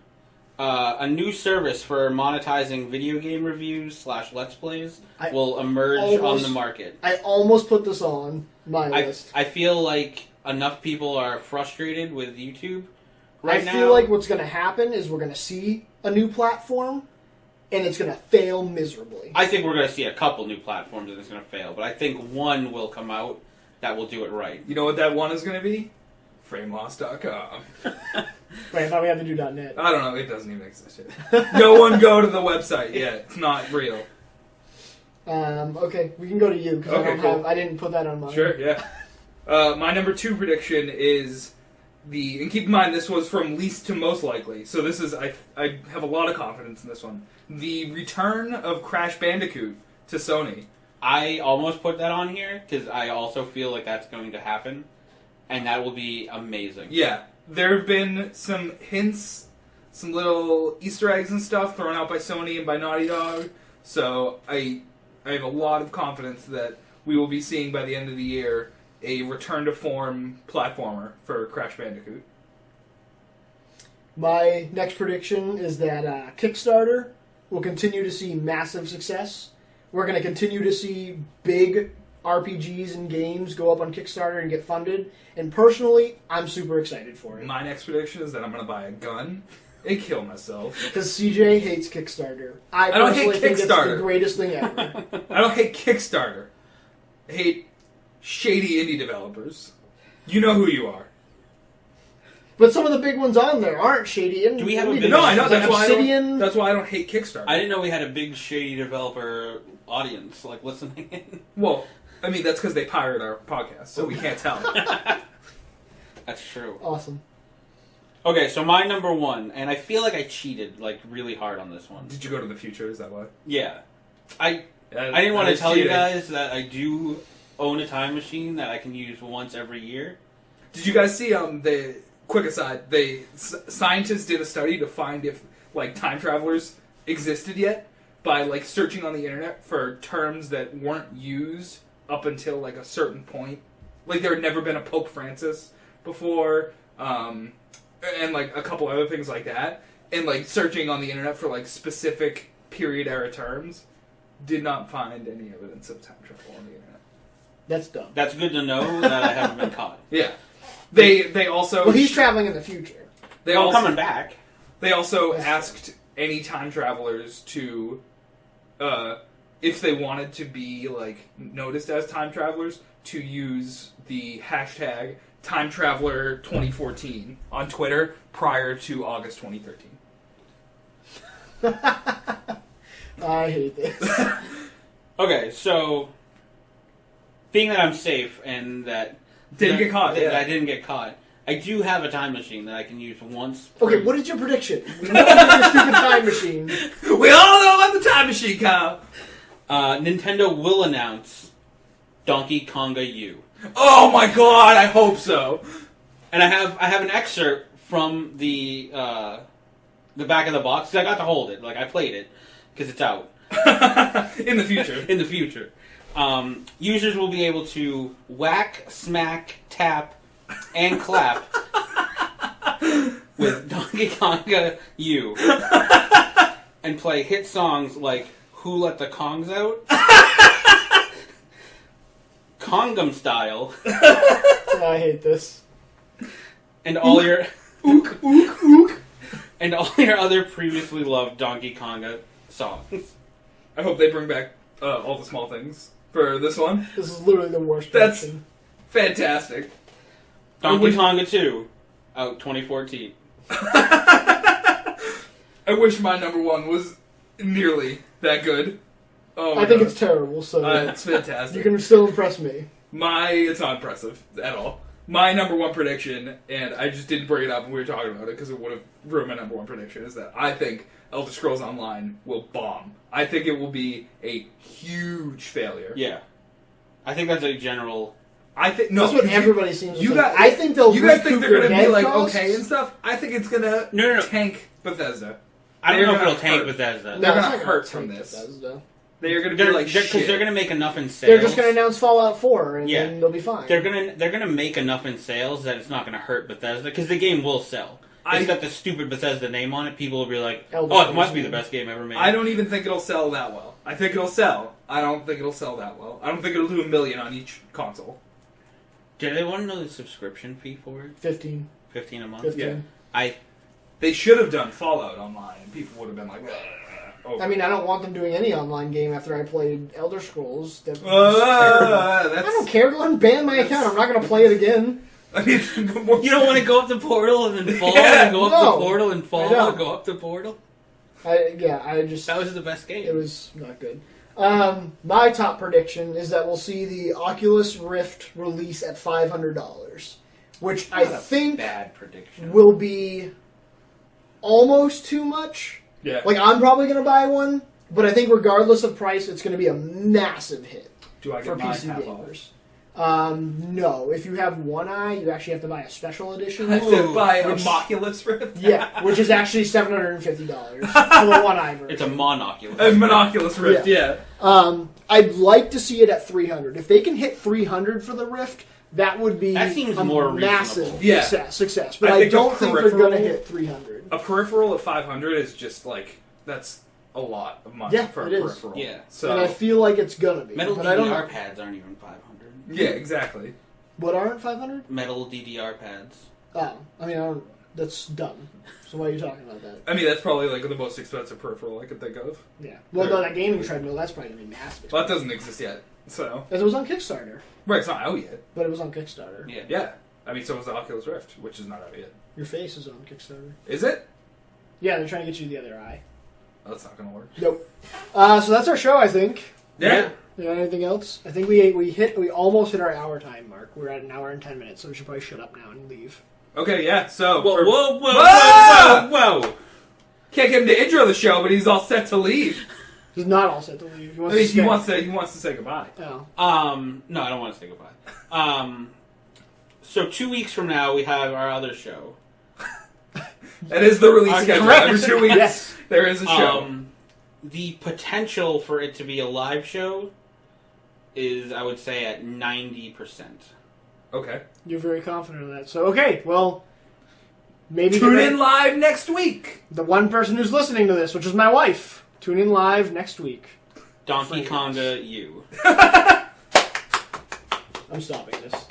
a new service for monetizing video game reviews / Let's Plays I will emerge on almost- the market. I almost put this on my list. I feel like enough people are frustrated with YouTube right now. I feel like what's going to happen is we're going to see a new platform, and it's going to fail miserably. I think we're going to see a couple new platforms and it's going to fail, but I think one will come out that will do it right. You know what that one is going to be? FrameLoss.com. Wait, I thought we had to do .net. I don't know. It doesn't even exist yet. No one go to the website yet. It's not real. Okay, we can go to you because Okay, cool. I didn't put that on mine. Sure, yeah. My number 2 prediction is and keep in mind this was from least to most likely, so this is, I have a lot of confidence in this one. The return of Crash Bandicoot to Sony. I almost put that on here because I also feel like that's going to happen, and that will be amazing. Yeah, there have been some hints, some little Easter eggs and stuff thrown out by Sony and by Naughty Dog, so I have a lot of confidence that we will be seeing by the end of the year a return to form platformer for Crash Bandicoot. My next prediction is that Kickstarter will continue to see massive success. We're going to continue to see big RPGs and games go up on Kickstarter and get funded. And personally, I'm super excited for it. My next prediction is that I'm going to buy a gun and kill myself. Because CJ hates Kickstarter. I don't hate personally think it's Kickstarter. the greatest thing ever. I don't hate Kickstarter. I hate shady indie developers. You know who you are. But some of the big ones on there aren't shady. Do we have a indie big- No, I know. developers. That's why Obsidian. that's why I don't hate Kickstarter. I didn't know we had a big shady developer audience listening in. Well, I mean that's because they pirate our podcast, so we can't tell. That's true. Awesome. Okay, so my number 1, and I feel like I cheated really hard on this one. Did you go to the future? Is that why? Yeah, I didn't want to tell you guys that I do own a time machine that I can use once every year. Did you guys see the quick aside? Scientists did a study to find if time travelers existed yet by searching on the internet for terms that weren't used up until a certain point. There had never been a Pope Francis before, and a couple other things like that. And searching on the internet for specific period era terms, did not find any evidence of time travel on the internet. That's dumb. That's good to know that I haven't been caught. Yeah, they also. Well, he's traveling in the future. They Well, also, coming back. They also asked any time travelers to, if they wanted to be noticed as time travelers, to use the hashtag TimeTraveler2014 on Twitter prior to August 2013. I hate this. Okay, so being that I'm safe and that Didn't get caught, that yeah. I didn't get caught, I do have a time machine that I can use once. Okay, what is your prediction? We know about your stupid time machine. We all know about the time machine, Kyle. Nintendo will announce Donkey Konga U. Oh my god, I hope so. And I have an excerpt from the back of the box, 'cause I got to hold it. Like, I played it, because it's out. In the future. In the future. Users will be able to whack, smack, tap, and clap with Donkey Konga U. And play hit songs like Who Let the Kongs Out? Kongum Style. I hate this. And all your... Ook, ook, ook. And all your other previously loved Donkey Konga songs. I hope they bring back all the small things for this one. This is literally the worst That's prediction. fantastic. Donkey Konga 2, out 2014. I wish my number one was nearly that good. Oh my I think God. it's terrible, so It's fantastic. you can still impress me. It's not impressive at all. My number one prediction, and I just didn't bring it up when we were talking about it because it would have ruined my number one prediction, is that I think Elder Scrolls Online will bomb. I think it will be a huge failure. Yeah. I think that's a general... I think no. That's what everybody seems to you say. got- I think they'll. You guys think recoup they're their going to be head like costs. okay and stuff? I think it's going to No. tank Bethesda. I don't know if They're it'll gonna tank hurt. Bethesda. No, They're it's gonna not hurt tank from this. Bethesda. They're going to be like Because shit. they're going to make enough in sales. They're just going to announce Fallout 4, and Yeah. then they'll be fine. They're gonna make enough in sales that it's not gonna hurt Bethesda because the game will sell. It's got the stupid Bethesda name on it. People will be like, Elder "Oh, it Scrolls must be the name. best game ever made." I don't even think it'll sell that well. I think it'll sell. I don't think it'll sell that well. I don't think it'll do 1 million on each console. Do they want to know the subscription fee for it? 15. $15 a month. 15. Yeah. They should have done Fallout Online, and people would have been like, over. I mean, I don't want them doing any online game after I played Elder Scrolls. That was terrible. I don't care. Go ahead and ban my account. I'm not going to play it again. I mean, You don't want to go up the portal and then fall, Yeah, and go up no. the portal and fall, I know. and go up the portal. I just... That was the best game. It was not good. My top prediction is that we'll see the Oculus Rift release at $500, which I Not a think bad prediction. will be almost too much. yeah. Like, I'm probably going to buy one, but I think regardless of price, it's going to be a massive hit Do I for get mine PC half off? gamers. No, if you have One Eye, you actually have to buy a special edition. I have to buy a Which- Moculus Rift? Yeah, which is actually $750 for the One Eye version. It's a monoculus. A Monoculus Rift, yeah. I'd like to see it at 300. If they can hit 300 for the Rift, that would be That seems a more massive reasonable. Yeah. success. But I I, think a don't think they're going to peripheral- hit 300. A peripheral at 500 is just like, that's a lot of money Yeah, for a it is. peripheral. Yeah. So, And I feel like it's going to be. Metal but I don't DDR know. pads aren't even 500. yeah, exactly. What aren't 500? Metal DDR pads. Oh, I mean, I don't. That's dumb. So why are you talking about that? I mean, that's probably like the most expensive peripheral I could think of. Yeah. Well, no, that gaming treadmill, that's probably going to be massive. Well, that doesn't exist yet. So, Because it was on Kickstarter. right, it's not out yet. But it was on Kickstarter. Yeah. Yeah. I mean, so was the Oculus Rift, which is not out yet. Your face is on Kickstarter. Is it? Yeah, they're trying to get you the other eye. Oh, that's not going to work. Nope. So that's our show, I think. Yeah. You got anything else? I think we almost hit our hour time mark. We're at an hour and 10 minutes, so we should probably shut up now and leave. Okay, yeah, so... Whoa, for- whoa, whoa, Ah! whoa, whoa! Can't get him to intro the show, but he's all set to leave. He's not all set to leave. He I wants mean, to stay. he wants to say goodbye. Oh. No, I don't want to say goodbye. So 2 weeks from now, we have our other show. That is the release Okay, schedule. correct. Every 2 weeks, Yes. there is a show. The potential for it to be a live show is, I would say, at 90%. Okay. You're very confident of that. So, okay, well, maybe Tune the- in live next week. The one person who's listening to this, which is my wife. Tune in live next week. Donkey FrameLoss. Konga U. I'm stopping this.